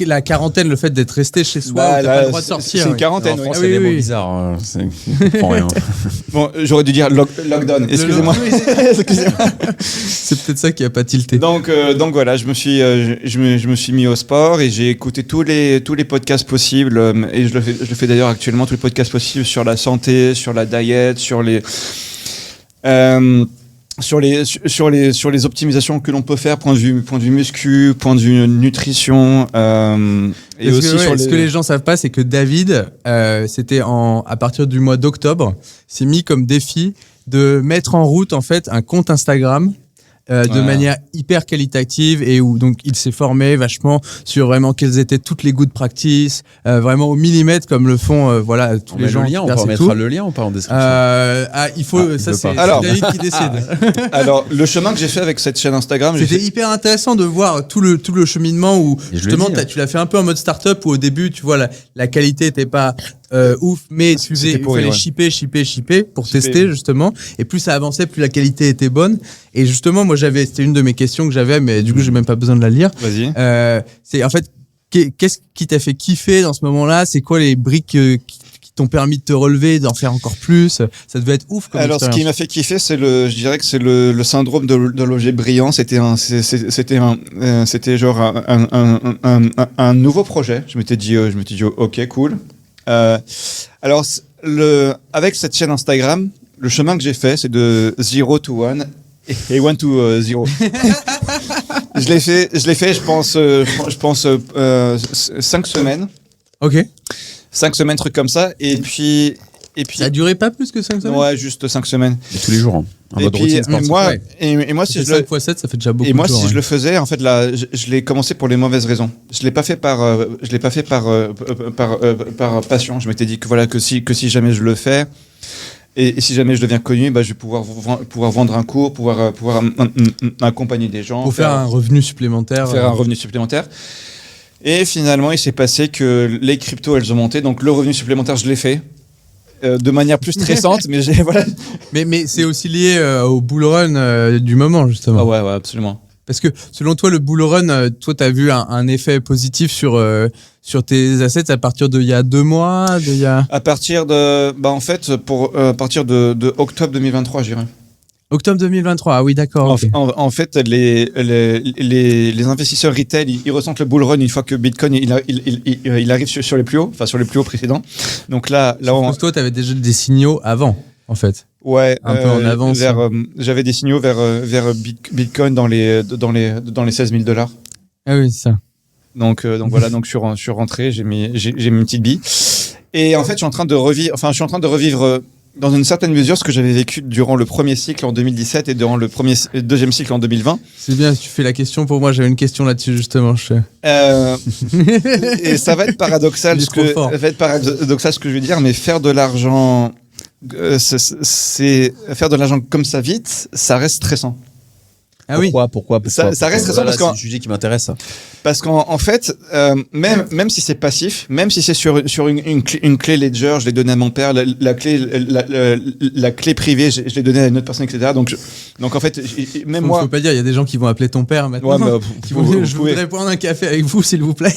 La quarantaine, le fait d'être resté chez soi, t'as pas le droit de sortir. C'est une quarantaine. En France, c'est des mots bizarres. Hein. Je comprends rien. Bon, j'aurais dû dire lockdown. Excusez-moi. C'est peut-être ça qui a pas tilté. Donc voilà, je me suis mis au sport et j'ai écouté tous les podcasts possibles et je le fais d'ailleurs actuellement, tous les podcasts possibles sur la santé, sur la diète, sur les optimisations que l'on peut faire, point de vue muscu, point de vue nutrition, et aussi ce que les gens savent pas, c'est que David, c'était à partir du mois d'octobre, s'est mis comme défi de mettre en route en fait un compte Instagram. De manière hyper qualitative et où donc il s'est formé vachement sur vraiment quelles étaient toutes les good practices, vraiment au millimètre comme le font tous les gens. On mettra le lien ou pas en description? Il faut c'est David qui décide. Alors le chemin que j'ai fait avec cette chaîne Instagram, c'était hyper intéressant de voir tout le cheminement où justement tu l'as fait un peu en mode startup où au début tu vois la qualité était pas ouf, mais il fallait shipper pour tester justement, et plus ça avançait, plus la qualité était bonne. Et justement, moi c'était une de mes questions que j'avais, mais du coup j'ai même pas besoin de la lire. Vas-y. C'est en fait, qu'est-ce qui t'a fait kiffer dans ce moment-là? C'est quoi les briques qui t'ont permis de te relever, d'en faire encore plus? Ça devait être ouf comme expérience. Alors ce qui m'a fait kiffer, je dirais que c'est le syndrome de l'objet brillant. C'était genre un nouveau projet. Je m'étais dit ok, cool. Alors, avec cette chaîne Instagram, le chemin que j'ai fait, c'est de 0 to 1 et 1 to 0. Je l'ai fait, je pense 5 semaines. Ok. 5 semaines, truc comme ça. Et puis. Ça a duré pas plus que 5 semaines? Ouais, juste 5 semaines. Et tous les jours. Hein. Et puis, moi, si je 5 x 7, ça fait déjà beaucoup. Et moi, si je le faisais, en fait, là, je l'ai commencé pour les mauvaises raisons. Je l'ai pas fait par passion. Je m'étais dit que voilà, que si jamais je le fais, et si jamais je deviens connu, je vais pouvoir vendre un cours, pouvoir accompagner des gens. Pour faire un revenu supplémentaire. Et finalement, il s'est passé que les cryptos, elles ont monté. Donc, le revenu supplémentaire, je l'ai fait. De manière plus stressante, mais voilà. Mais c'est aussi lié au bull run du moment, justement. Ah ouais, absolument. Parce que selon toi, le bull run, toi, tu as vu un effet positif sur tes assets à partir d'il y a 2 mois, À partir de, en fait, à partir de octobre 2023, je dirais. Octobre 2023, ah oui, d'accord. Okay. En fait, les investisseurs retail, ils ressentent le bull run une fois que Bitcoin il arrive sur les plus hauts, enfin sur les plus hauts précédents. Donc là, toi, tu avais déjà des signaux avant, en fait. Ouais, un peu en avance. J'avais des signaux vers Bitcoin dans les 16 000 $. Ah oui, c'est ça. Donc voilà, donc je suis rentré, j'ai mis une petite bille. Et en fait, je suis en train de revivre dans une certaine mesure ce que j'avais vécu durant le premier cycle en 2017 et durant le deuxième cycle en 2020. C'est bien, si tu fais la question pour moi, j'avais une question là-dessus justement. Et ça va être paradoxal ce que je vais dire, mais faire de l'argent comme ça vite, ça reste stressant. Ah oui. Pourquoi ça reste stressant parce que c'est un sujet qui m'intéresse. Parce qu'en fait, même si c'est passif, même si c'est sur une clé Ledger, je l'ai donnée à mon père, la clé privée, je l'ai donnée à une autre personne, etc. Donc en fait, même moi. Faut pas dire, il y a des gens qui vont appeler ton père maintenant. Ouais, je voudrais prendre un café avec vous, s'il vous plaît.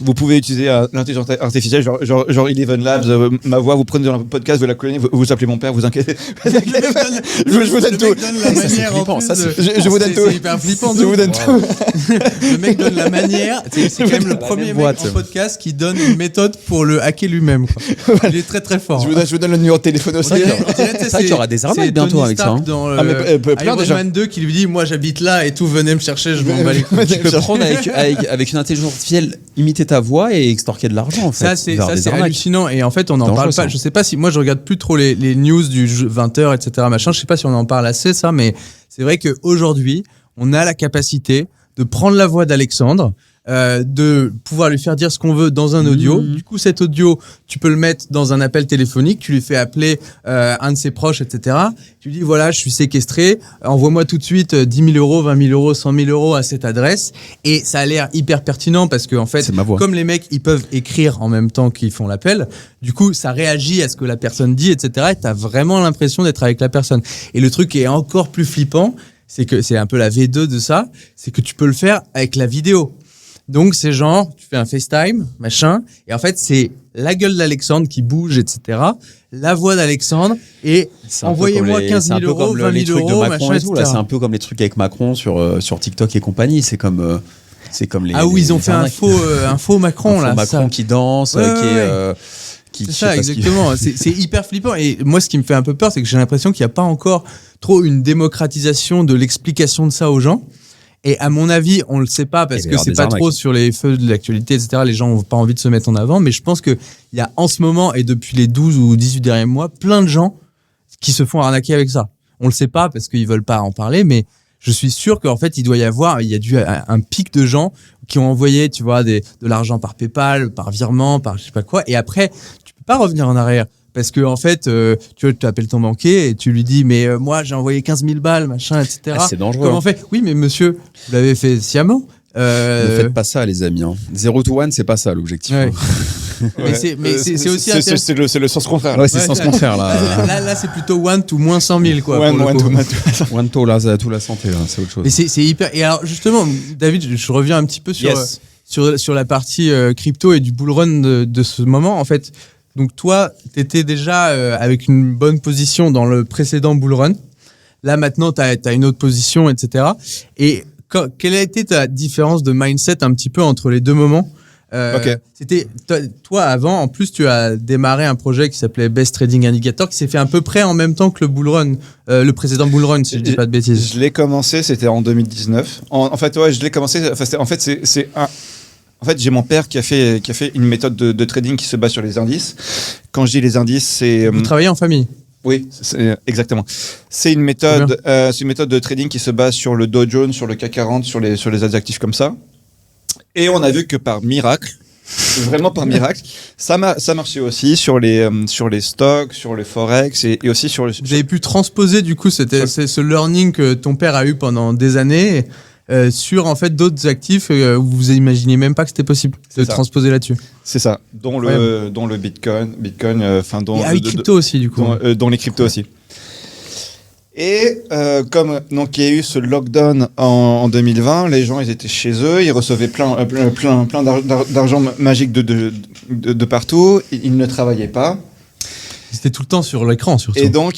Vous pouvez utiliser l'intelligence artificielle, genre Eleven Labs, ma voix, vous prenez dans le podcast, vous la collez, vous appelez mon père, vous inquiétez. Je vous donne tout. Je vous donne tout. C'est hyper flippant. Je vous donne tout. Le mec donne la manière. C'est quand même le premier mec en podcast qui donne une méthode pour le hacker lui-même. Il est très très fort. Je vous donne le numéro de téléphone aussi. C'est vrai qu'il y aura des arnaques bientôt avec ça. Dans Iron Man 2 qui lui dit, moi j'habite là et tout, venez me chercher, je m'en bats les couilles. Tu peux prendre avec une intelligence artificielle, imiter ta voix et extorquer de l'argent en fait. Ça c'est hallucinant et en fait on n'en parle pas. Je sais pas si moi je regarde plus trop les news du 20h etc machin. Je sais pas si on en parle assez ça, mais c'est vrai qu'aujourd'hui on a la capacité de prendre la voix d'Alexandre, de pouvoir lui faire dire ce qu'on veut dans un audio. Du coup, cet audio, tu peux le mettre dans un appel téléphonique, tu lui fais appeler un de ses proches, etc. Tu lui dis, voilà, je suis séquestré, envoie-moi tout de suite 10 000 euros, 20 000 euros, 100 000 euros à cette adresse. Et ça a l'air hyper pertinent parce que, en fait, comme les mecs, ils peuvent écrire en même temps qu'ils font l'appel, du coup, ça réagit à ce que la personne dit, etc. Et t'as vraiment l'impression d'être avec la personne. Et le truc qui est encore plus flippant, c'est que c'est un peu la V2 de ça, c'est que tu peux le faire avec la vidéo. Donc, c'est genre, tu fais un FaceTime, machin, et en fait, c'est la gueule d'Alexandre qui bouge, etc., la voix d'Alexandre, et envoyez-moi 15 000 euros, 20 000 euros, machin, etc. C'est un peu comme les trucs avec Macron sur TikTok et compagnie, c'est comme les... Ah oui, ils ont fait un faux Macron, là. Macron qui danse, c'est ça, exactement. C'est hyper flippant. Et moi, ce qui me fait un peu peur, c'est que j'ai l'impression qu'il n'y a pas encore trop une démocratisation de l'explication de ça aux gens. Et à mon avis, on le sait pas parce que c'est pas trop sur les feux de l'actualité, etc. Les gens ont pas envie de se mettre en avant. Mais je pense qu'il y a en ce moment et depuis les 12 ou 18 derniers mois, plein de gens qui se font arnaquer avec ça. On le sait pas parce qu'ils veulent pas en parler, mais je suis sûr qu'en fait, il y a dû un pic de gens qui ont envoyé, tu vois, de l'argent par PayPal, par virement, par je sais pas quoi. Et après, tu peux pas revenir en arrière. Parce que en fait, tu appelles ton banquier et tu lui dis mais moi j'ai envoyé 15 000 balles, machin, etc. Ah, c'est dangereux. Comment on fait ? Oui, mais monsieur, vous l'avez fait sciemment. Ne faites pas ça, les amis. 0 to 1, c'est pas ça l'objectif. Ouais. Mais c'est aussi c'est le sens contraire. Ouais, c'est le sens contraire là. Là, c'est plutôt 1 to moins 100 000 quoi. 1 to là, tout la santé là, c'est autre chose. Mais c'est hyper. Et alors justement, David, je reviens un petit peu sur la partie crypto et du bull run de ce moment en fait. Donc toi, tu étais déjà avec une bonne position dans le précédent bull run. Là, maintenant, tu as une autre position, etc. Et quelle a été ta différence de mindset un petit peu entre les deux moments ? C'était toi avant, en plus, tu as démarré un projet qui s'appelait Best Trading Indicator, qui s'est fait à peu près en même temps que le bull run, le précédent bull run, si je dis pas de bêtises. Je l'ai commencé, c'était en 2019. En fait, ouais, je l'ai commencé. En fait, j'ai mon père qui a fait une méthode de trading qui se base sur les indices. Quand je dis les indices, c'est... Vous travaillez en famille ? Oui, exactement. C'est une méthode de trading qui se base sur le Dow Jones, sur le CAC 40, sur les actifs comme ça. Et on a vu que par miracle, vraiment par miracle, ça marchait aussi sur les stocks, sur le forex et aussi sur le... Vous avez pu transposer du coup c'est ce learning que ton père a eu pendant des années sur en fait d'autres actifs où vous imaginiez même pas que c'était possible de transposer là-dessus. C'est ça, dont le Bitcoin, et les cryptos aussi du coup. Dont les cryptos aussi. Et comme donc il y a eu ce lockdown en 2020, les gens ils étaient chez eux, ils recevaient plein d'argent magique de partout, ils ne travaillaient pas. C'était tout le temps sur l'écran surtout. Et vu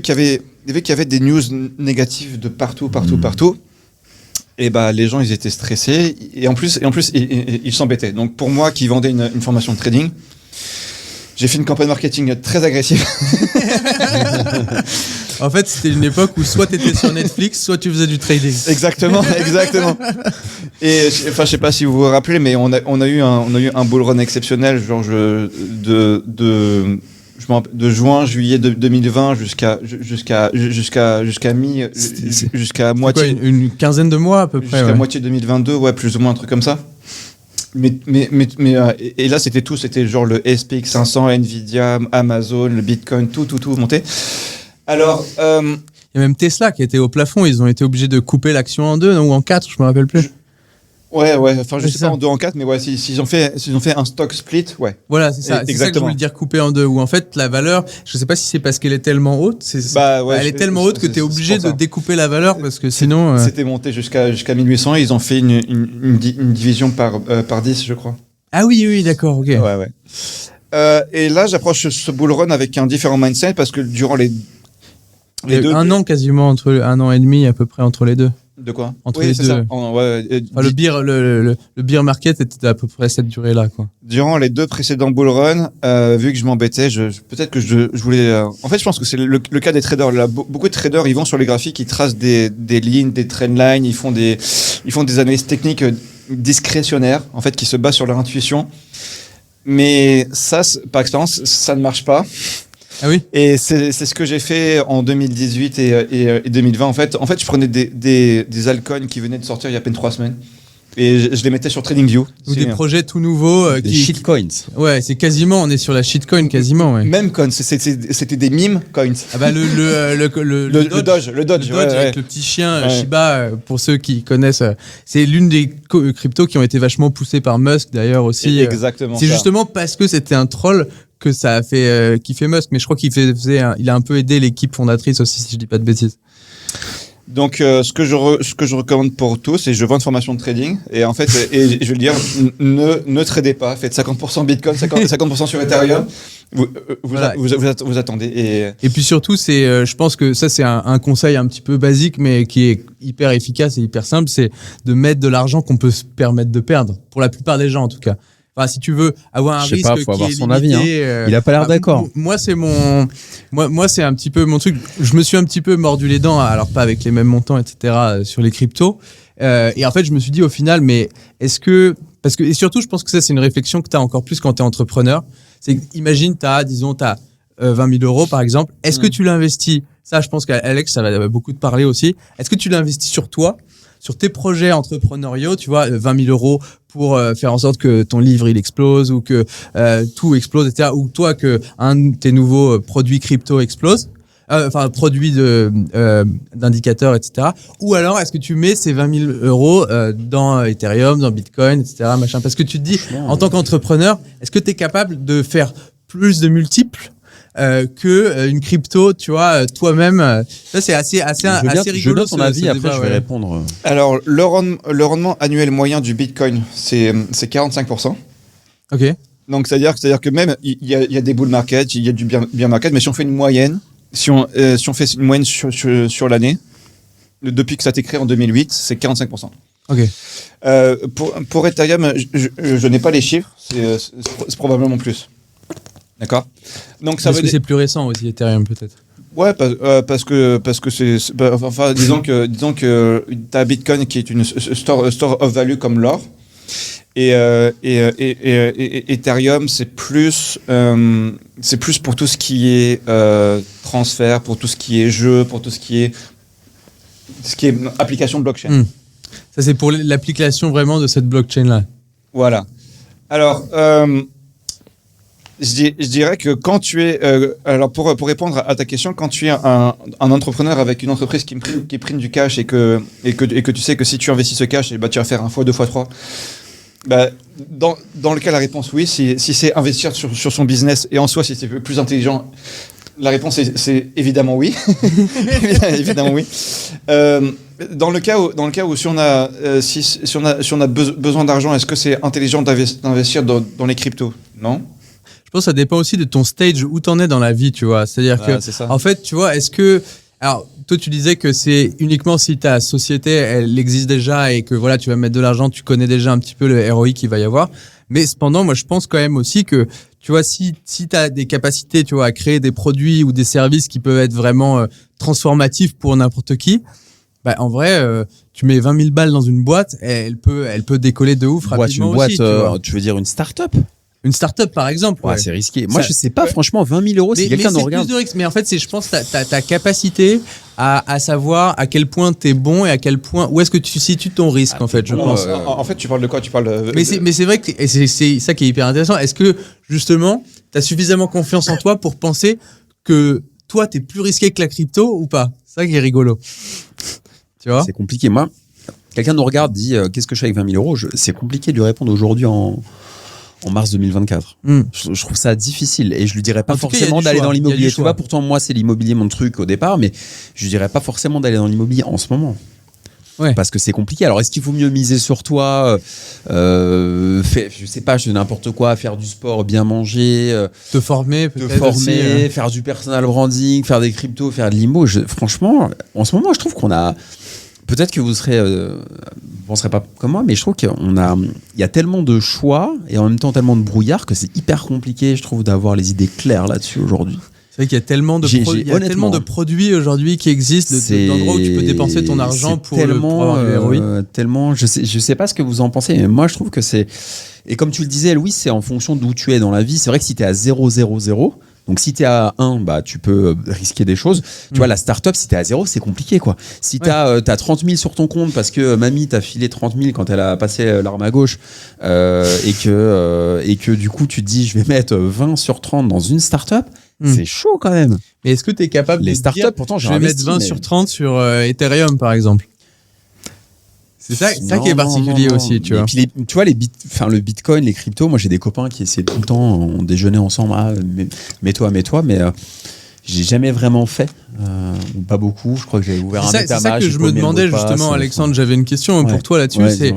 qu'il y avait des news négatives de partout, et bah les gens ils étaient stressés et en plus ils s'embêtaient. Donc pour moi qui vendais une formation de trading, j'ai fait une campagne marketing très agressive. En fait, c'était une époque où soit tu étais sur Netflix, soit tu faisais du trading. Exactement. Et enfin, je sais pas si vous vous rappelez, mais on a eu un bull run exceptionnel, genre de juin, juillet 2020 jusqu'à moitié. Quoi, une quinzaine de mois à peu près. Jusqu'à moitié 2022, ouais, plus ou moins un truc comme ça. Et là c'était genre le SPX 500, Nvidia, Amazon, le Bitcoin, tout monté. Alors, il y a même Tesla qui était au plafond, ils ont été obligés de couper l'action en 2 ou en 4, je me rappelle plus. Ouais, enfin je sais pas en 2 en 4, mais ouais, s'ils ont fait un stock split, ouais. Voilà, c'est ça. C'est ça que je voulais dire, couper en 2, où en fait la valeur, je sais pas si c'est parce qu'elle est tellement haute, elle est tellement haute que tu es obligé de découper la valeur parce que sinon. C'était monté jusqu'à 1800 et ils ont fait une division par 10, je crois. Ah oui, d'accord, ok. Ouais. Et là, j'approche ce bull run avec un différent mindset parce que durant les deux. Un an quasiment, entre 1 an et demi à peu près entre les deux. De quoi? Entre les deux. Le beer market était à peu près cette durée-là, quoi. Durant les 2 précédents bull run, vu que je m'embêtais, peut-être que je voulais. En fait, je pense que c'est le cas des traders. Là, beaucoup de traders, ils vont sur les graphiques, ils tracent des lignes, des trendlines, ils font des analyses techniques discrétionnaires, en fait, qui se basent sur leur intuition. Mais ça, par expérience, ça ne marche pas. Ah oui. Et c'est ce que j'ai fait en 2018 et 2020. En fait, je prenais des altcoins qui venaient de sortir il y a à peine 3 semaines et je les mettais sur TradingView. Ou des projets tout nouveaux. Des shitcoins. Ouais, c'est quasiment, on est sur la shitcoin quasiment. Ouais. Même coins, c'était des meme coins. Ah bah le Doge. Le Doge avec le petit chien Shiba, pour ceux qui connaissent. C'est l'une des cryptos qui ont été vachement poussées par Musk d'ailleurs aussi. Exactement. C'est justement parce que c'était un troll que ça a fait kiffer Musk, mais je crois qu'il il a un peu aidé l'équipe fondatrice aussi, si je dis pas de bêtises. Donc ce que je recommande pour tous, et je vends une formation de trading, et en fait je vais le dire, ne tradez pas, faites 50% Bitcoin, 50% sur Ethereum, vous attendez. Et puis surtout, je pense que ça c'est un conseil un petit peu basique, mais qui est hyper efficace et hyper simple, c'est de mettre de l'argent qu'on peut se permettre de perdre, pour la plupart des gens en tout cas. Enfin, si tu veux avoir un risque qui est limité, son avis. Il a pas l'air d'accord. Moi, c'est un petit peu mon truc. Je me suis un petit peu mordu les dents, alors pas avec les mêmes montants, etc., sur les cryptos. Et en fait, je me suis dit au final, mais et surtout, je pense que ça, c'est une réflexion que tu as encore plus quand tu es entrepreneur. C'est imagine, t'as 20 000 euros, par exemple. Est-ce que tu l'investis? Ça, je pense qu'Alex, ça va beaucoup te parler aussi. Est-ce que tu l'investis sur toi, sur tes projets entrepreneuriaux, tu vois, 20 000 euros pour faire en sorte que ton livre il explose ou que tout explose, etc. Ou toi que un de tes nouveaux produits crypto explose, produits d'indicateurs, etc. Ou alors est-ce que tu mets ces 20 000 euros dans Ethereum, dans Bitcoin, etc. machin, parce que tu te dis en tant qu'entrepreneur, est-ce que tu es capable de faire plus de multiples que une crypto, tu vois, toi-même. Ça, c'est assez rigolo. Je note ton avis, après je vais répondre. Alors, le rendement annuel moyen du Bitcoin, c'est 45%. Ok. Donc, c'est-à-dire que même, il y a des bull market, il y a du bear market, mais si on fait une moyenne, si on fait une moyenne sur l'année, depuis que ça a été créé en 2008, c'est 45%. Ok. Pour Ethereum, je n'ai pas les chiffres, c'est probablement plus. D'accord. Donc ça veut dire que c'est plus récent aussi Ethereum peut-être. Ouais, parce que c'est disons que t'as Bitcoin qui est une store of value comme l'or et Ethereum c'est plus pour tout ce qui est transfert, pour tout ce qui est jeu, pour tout ce qui est application blockchain. Ça c'est pour l'application vraiment de cette blockchain là. Voilà. Alors je dirais que quand tu es alors pour répondre à ta question, quand tu es un entrepreneur avec une entreprise qui prime du cash et que tu sais que si tu investis ce cash, tu vas faire 1 fois, 2 fois, 3. Dans le cas la réponse oui, si c'est investir sur son business et en soi si c'est plus intelligent, La réponse c'est évidemment oui. Évidemment oui. Dans le cas où si on a besoin d'argent, est-ce que c'est intelligent d'investir dans les cryptos? Non. Je pense que ça dépend aussi de ton stage, où t'en es dans la vie, tu vois. C'est-à-dire en fait, tu vois, est-ce que... Alors, toi, tu disais que c'est uniquement si ta société, elle existe déjà et que voilà, tu vas mettre de l'argent, tu connais déjà un petit peu le ROI qu'il va y avoir. Mais cependant, moi, je pense quand même aussi que, tu vois, si t'as des capacités, tu vois, à créer des produits ou des services qui peuvent être vraiment transformatifs pour n'importe qui, bah, en vrai, tu mets 20 000 balles dans une boîte, elle peut décoller de ouf rapidement aussi. Tu veux dire une start-up? Une start-up, par exemple. Ouais, c'est risqué. Moi, je sais pas, franchement, 20 000 euros, si quelqu'un nous regarde. C'est plus de risque. Mais en fait, je pense, ta capacité à savoir à quel point t'es bon et à quel point, où est-ce que tu situes ton risque, en fait, je pense. En fait, tu parles de quoi? Tu parles de... Mais c'est vrai que, et c'est ça qui est hyper intéressant. Est-ce que, justement, t'as suffisamment confiance en toi pour penser que toi, t'es plus risqué que la crypto ou pas? C'est ça qui est rigolo. Tu vois? C'est compliqué. Moi, quelqu'un nous regarde, dit, qu'est-ce que je fais avec 20 000 euros? C'est compliqué de lui répondre aujourd'hui en mars 2024. Je trouve ça difficile et je lui dirais pas forcément d'aller dans l'immobilier. Tu vois, pourtant moi c'est l'immobilier mon truc au départ, mais je lui dirais pas forcément d'aller dans l'immobilier en ce moment. Ouais. Parce que c'est compliqué. Alors est-ce qu'il faut mieux miser sur toi, je sais pas, je fais n'importe quoi, faire du sport, bien manger, te former, aussi, faire du personal branding, faire des cryptos, faire de l'immo. Franchement, en ce moment, je trouve qu'on a. Peut-être que vous penserez pas comme moi, mais je trouve qu'il y a tellement de choix et en même temps tellement de brouillard que c'est hyper compliqué, je trouve, d'avoir les idées claires là-dessus aujourd'hui. C'est vrai qu'il y a tellement de produits aujourd'hui qui existent, d'endroits où tu peux dépenser ton argent pour avoir du ROI. Tellement, je sais pas ce que vous en pensez, mais moi je trouve que c'est. Et comme tu le disais, Louis, c'est en fonction d'où tu es dans la vie. C'est vrai que si tu es à 0, 0, 0. Donc si tu es à 1, bah, tu peux risquer des choses. Tu vois, la start-up, si tu es à 0, c'est compliqué, quoi. Si tu as 30 000 sur ton compte parce que mamie t'a filé 30 000 quand elle a passé l'arme à gauche et que du coup tu te dis je vais mettre 20 sur 30 dans une start-up, c'est chaud quand même. Mais est-ce que tu es capable de dire, pourtant, je vais mettre 20 sur 30 sur Ethereum, par exemple? C'est ça qui est particulier aussi, tu vois. Et puis tu vois, le Bitcoin, les cryptos, moi j'ai des copains qui essaient tout le temps, on déjeunait ensemble, mets-toi, mais j'ai jamais vraiment fait, pas beaucoup. Je crois que j'avais ouvert un MetaMask. C'est ça que je me demandais justement, Alexandre, j'avais une question pour toi là-dessus.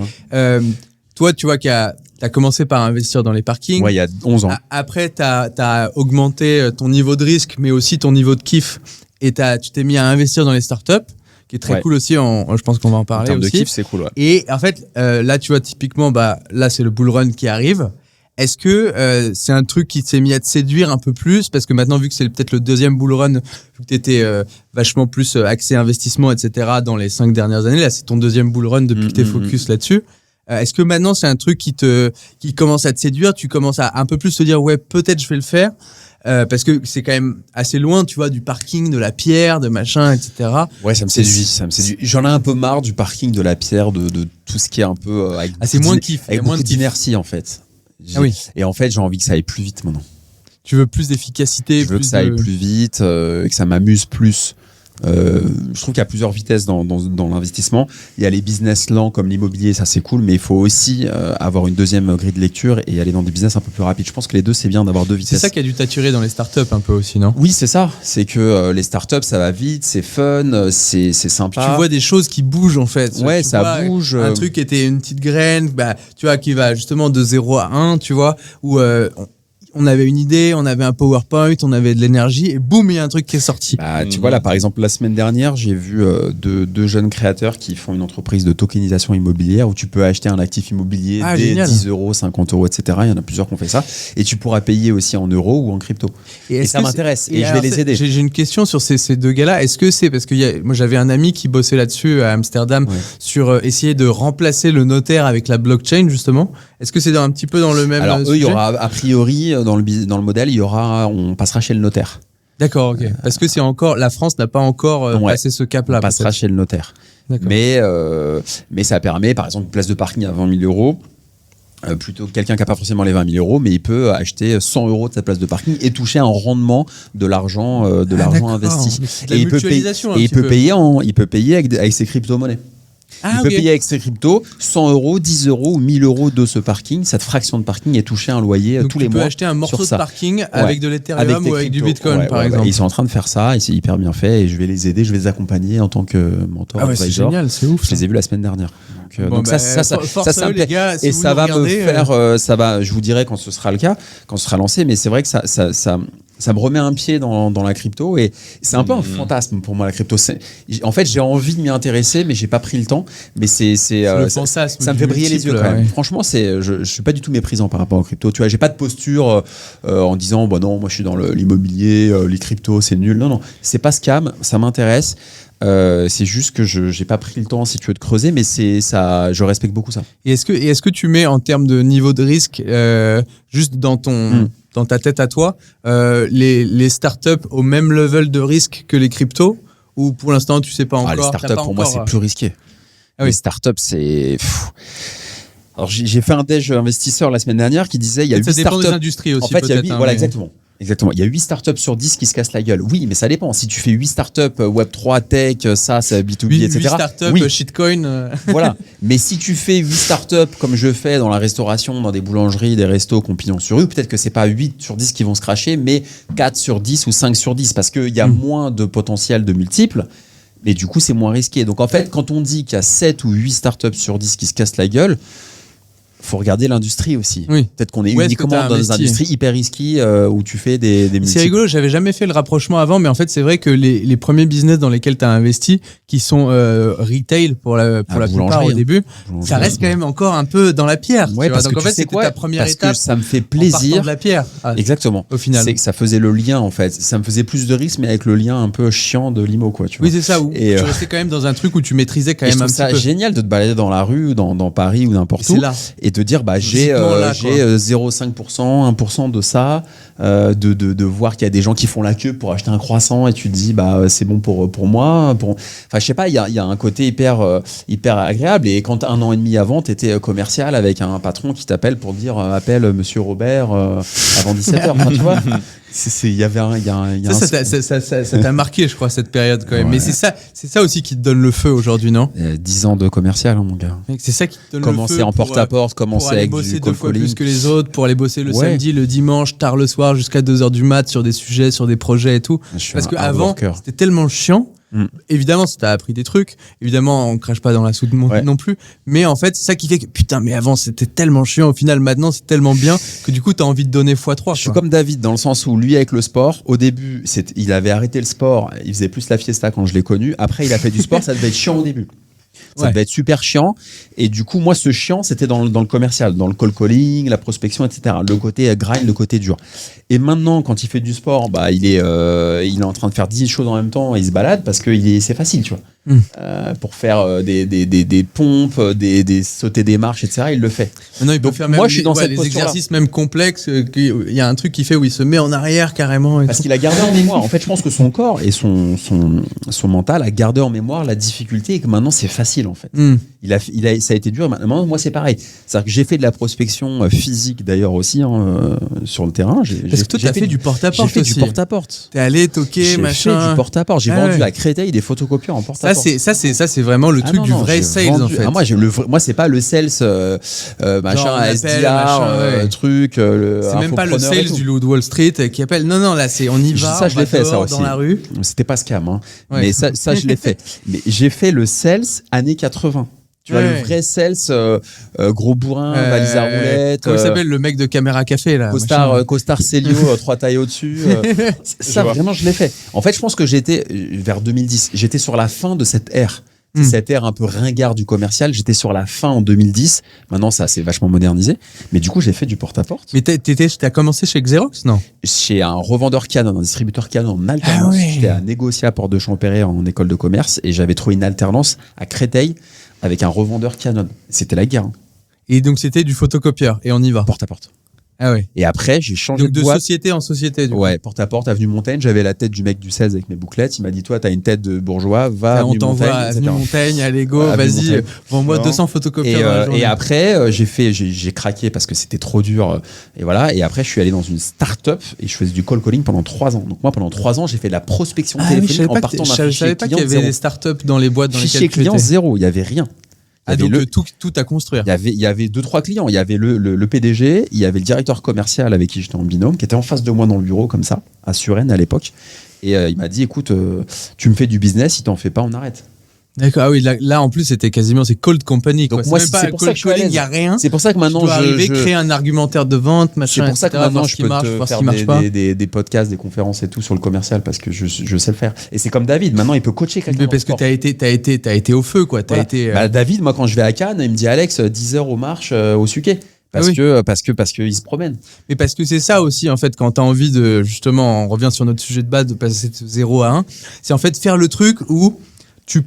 Toi, tu vois, t'as commencé par investir dans les parkings. Ouais, il y a 11 ans. Après, t'as augmenté ton niveau de risque, mais aussi ton niveau de kiff, et tu t'es mis à investir dans les startups, qui est très cool aussi. Je pense qu'on va en parler aussi. En termes de kiff, c'est cool. Ouais. Et en fait, là, tu vois, typiquement, là, c'est le bull run qui arrive. Est-ce que c'est un truc qui t'est mis à te séduire un peu plus? Parce que maintenant, vu que c'est peut-être le deuxième bull run, vu que t'étais vachement plus axé investissement, etc. dans les 5 dernières années, là, c'est ton deuxième bull run depuis que t'es focus là-dessus. Est-ce que maintenant, c'est un truc qui commence à te séduire? Tu commences à un peu plus te dire, ouais, peut-être je vais le faire. Parce que c'est quand même assez loin, tu vois, du parking, de la pierre, de machin, etc. Ouais, ça me séduit. J'en ai un peu marre du parking, de la pierre, de tout ce qui est un peu avec c'est moins kiff, avec beaucoup d'inertie en fait. Et en fait, j'ai envie que ça aille plus vite maintenant. Tu veux plus d'efficacité? Je veux que ça aille plus vite, et que ça m'amuse plus. Je trouve qu'il y a plusieurs vitesses dans l'investissement. Il y a les business lents comme l'immobilier, ça c'est cool, mais il faut aussi avoir une deuxième grille de lecture et aller dans des business un peu plus rapides. Je pense que les deux, c'est bien d'avoir deux vitesses. C'est ça qui a dû t'attirer dans les startups un peu aussi, non? Oui, c'est ça. C'est que les startups, ça va vite, c'est fun, c'est sympa. Puis tu vois des choses qui bougent en fait. Ouais, ça bouge. Un truc qui était une petite graine, tu vois, qui va justement de 0 à 1, tu vois, où on avait une idée, on avait un PowerPoint, on avait de l'énergie et boum, il y a un truc qui est sorti. Tu vois là, par exemple, la semaine dernière, j'ai vu deux jeunes créateurs qui font une entreprise de tokenisation immobilière où tu peux acheter un actif immobilier dès 10 €, 50 €, etc. Il y en a plusieurs qui ont fait ça. Et tu pourras payer aussi en euros ou en crypto. Et ça m'intéresse et je vais les aider. J'ai une question sur ces deux gars-là. Est-ce que c'est parce que moi j'avais un ami qui bossait là-dessus à Amsterdam sur essayer de remplacer le notaire avec la blockchain justement. Est-ce que c'est un petit peu dans le même Alors eux, il y aura a priori dans le modèle, on passera chez le notaire. D'accord, ok. Parce que la France n'a pas encore passé ce cap-là. On passera chez le notaire. Mais ça permet, par exemple, une place de parking à 20 000 €. Plutôt quelqu'un qui n'a pas forcément les 20 000 €, mais il peut acheter 100 € de sa place de parking et toucher un rendement de l'argent investi. Et il peut payer avec ses crypto-monnaies. Il peut payer avec ses cryptos 100 €, 10 € ou 1000 € de ce parking. Cette fraction de parking est touchée un loyer tous les mois. Tu peux acheter un morceau de parking avec de l'Ethereum ou avec du Bitcoin, par exemple. Ils sont en train de faire ça et c'est hyper bien fait. Et je vais les aider, je vais les accompagner en tant que mentor, advisor. C'est génial, c'est ouf. Je les ai vus la semaine dernière. Donc ça me plaît. Les gars, si et vous ça va regardez, me faire, je vous dirai quand ce sera le cas, quand ce sera lancé. Mais c'est vrai que ça me remet un pied dans la crypto et c'est un peu un fantasme pour moi la crypto. En fait, j'ai envie de m'y intéresser, mais j'ai pas pris le temps. Mais ça me fait briller les yeux quand même. Franchement, je suis pas du tout méprisant par rapport aux crypto. Tu vois, j'ai pas de posture en disant non, moi je suis dans l'immobilier, les cryptos c'est nul. Non, c'est pas scam, ça m'intéresse. C'est juste que j'ai pas pris le temps, si tu veux, de creuser, mais je respecte beaucoup ça. Et est-ce que tu mets en termes de niveau de risque, juste dans ta tête à toi, les startups au même level de risque que les cryptos, ou pour l'instant tu sais pas encore? Les startups pour moi c'est plus risqué. Les startups c'est. Alors j'ai fait un déj investisseur la semaine dernière qui disait il y a 8 startups. Ça dépend des industries aussi. En fait, il y a 8, voilà, exactement. Exactement. Il y a 8 startups sur 10 qui se cassent la gueule. Oui, mais ça dépend. Si tu fais 8 startups, Web3, Tech, SaaS, B2B, etc. 8 startups, shitcoin. Voilà. Mais si tu fais 8 startups comme je fais dans la restauration, dans des boulangeries, des restos qui ont pignon sur rue, peut-être que c'est pas 8 sur 10 qui vont se cracher, mais 4 sur 10 ou 5 sur 10 parce qu'il y a moins de potentiel de multiples. Mais du coup, c'est moins risqué. Donc en fait, quand on dit qu'il y a 7 ou 8 startups sur 10 qui se cassent la gueule, faut regarder l'industrie aussi. Oui. Peut-être qu'on est uniquement dans une industrie hyper risquée où tu fais des multiples. C'est rigolo, j'avais jamais fait le rapprochement avant, mais en fait, c'est vrai que les premiers business dans lesquels tu as investi, qui sont retail pour la plupart au début, ça reste quand même encore un peu dans la pierre. Ouais, parce donc que en fait, c'était ta première étape. Que ça me fait plaisir. De la pierre. Exactement. Au final. C'est que ça faisait le lien, en fait. Ça me faisait plus de risques, mais avec le lien un peu chiant de l'IMO, quoi. Tu vois. Oui, c'est ça. Tu restais quand même dans un truc où tu maîtrisais quand même un petit peu. Je trouve ça génial de te balader dans la rue, dans Paris ou n'importe où. Et de dire, j'ai 0,5%, 1% de ça, de voir qu'il y a des gens qui font la queue pour acheter un croissant et tu te dis c'est bon pour moi. Enfin, je sais pas, il y a un côté hyper agréable. Et quand 1 an et demi avant, tu étais commercial avec un patron qui t'appelle pour te dire appelle Monsieur Robert avant 17h. Enfin, tu vois, il y avait ça t'a marqué, je crois, cette période quand même. Ouais. Mais c'est ça aussi qui te donne le feu aujourd'hui, non? 10 ans de commercial, mon gars. C'est ça qui te donne commencer le feu. En porte-à-porte, commencer avec du deux fois plus que les autres, pour aller bosser le samedi, le dimanche, tard le soir, jusqu'à 2h du mat sur des sujets, sur des projets et tout. Parce qu'avant, c'était tellement chiant. Évidemment, ça t'a appris des trucs. Évidemment, on crache pas dans la soude non plus. Mais en fait, c'est ça qui fait que putain, mais avant c'était tellement chiant. Au final, maintenant c'est tellement bien que du coup, t'as envie de donner x3. Je suis comme David dans le sens où lui, avec le sport, au début, il avait arrêté le sport. Il faisait plus la fiesta quand je l'ai connu. Après, il a fait du sport. Ça devait être chiant au début. Ça devait être super chiant. Et du coup, moi, ce chiant, c'était dans le commercial, dans le cold calling, la prospection, etc. Le côté grind, le côté dur. Et maintenant, quand il fait du sport, il est en train de faire 10 choses en même temps. Il se balade parce que c'est facile, tu vois. Pour faire des pompes, des sauter des marches, etc. Il le fait. Non, il peut faire même je suis dans les exercices même complexes. Il y a un truc qu'il fait où il se met en arrière carrément. Parce qu'il a gardé en mémoire. En fait, je pense que son corps et son mental a gardé en mémoire la difficulté et que maintenant c'est facile en fait. Ça a été dur. Maintenant, moi, c'est pareil. C'est-à-dire que j'ai fait de la prospection physique d'ailleurs aussi sur le terrain. Parce que toi, t'as fait du porte-à-porte. J'ai fait du porte-à-porte. T'es allé toquer, machin. J'ai fait du porte-à-porte. J'ai vendu à Créteil des photocopieurs en porte-à-porte. Ça, c'est vraiment le truc du vrai sales en fait. Moi, c'est pas le sales machin, SDR, truc. C'est même pas le sales du Loup de Wall Street qui appelle. Non, là, on y va. Ça, je l'ai fait, ça aussi. Dans la rue. C'était pas scam, mais ça, je l'ai fait. Mais j'ai fait le sales années 80. Tu vois, le vrai sales, gros bourrin, valise à roulette. Comment il s'appelle le mec de Caméra Café là? Costard Célio, 3 tailles au-dessus. Ça, vraiment, je l'ai fait. En fait, je pense que j'étais, vers 2010, j'étais sur la fin de cette ère. Cette ère un peu ringard du commercial, j'étais sur la fin en 2010. Maintenant, ça s'est vachement modernisé. Mais du coup, j'ai fait du porte-à-porte. Mais t'as commencé chez Xerox, non? Chez un revendeur Canon, un distributeur Canon en alternance. J'étais à négocier à Porte de Champéret en école de commerce et j'avais trouvé une alternance à Créteil avec un revendeur Canon. C'était la guerre. Et donc, c'était du photocopieur et on y va. Porte-à-porte. Ah ouais. Et après, j'ai changé donc, de de boîte. société en société. Du coup. Ouais, porte à porte, avenue Montaigne. J'avais la tête du mec du 16 avec mes bouclettes. Il m'a dit, toi, t'as une tête de bourgeois, va à on avenue t'envoie Montaigne. à avenue Montaigne, à Lego, Ouais, avenue vas-y, Montaigne. vends-moi Non. 200 photocopieurs dans la journée. Et après, j'ai craqué parce que c'était trop dur. Et voilà. Et après, je suis allé dans une start-up et je faisais du call calling pendant 3 ans. Donc moi, pendant 3 ans, j'ai fait de la prospection téléphonique en partant d'un je fichier savais pas qu'il y client avait zéro. des startups dans les boîtes dans Fichier lesquelles tu client étais. zéro, il y avait rien. Il y avait donc tout à construire. Il y avait 2-3 clients. Il y avait le PDG, il y avait le directeur commercial avec qui j'étais en binôme, qui était en face de moi dans le bureau, comme ça, à Suresnes à l'époque. Et il m'a dit, écoute, tu me fais du business, si t'en fais pas, on arrête. D'accord, ah oui, là en plus c'était quasiment cold company. Donc quoi. moi, c'est même c'est pas pour ça cold que je suis à calling, l'aise. il y a rien. C'est pour ça que maintenant, tu dois arriver, créer un argumentaire de vente, machin. c'est pour ça que etc., maintenant, voir je ce qui peux marche, te voir ce faire qui marche pas. des podcasts, des conférences et tout sur le commercial parce que je sais le faire. Et c'est comme David, maintenant, il peut coacher quelqu'un. Mais parce que t'as été au feu, quoi. Voilà. David, moi, quand je vais à Cannes, il me dit, Alex, 10 heures aux marches au Suquet. Parce que il se promène. Mais parce que c'est ça aussi, en fait, quand t'as envie de, justement, on revient sur notre sujet de base, de passer de 0 à 1, c'est en fait faire le truc où tu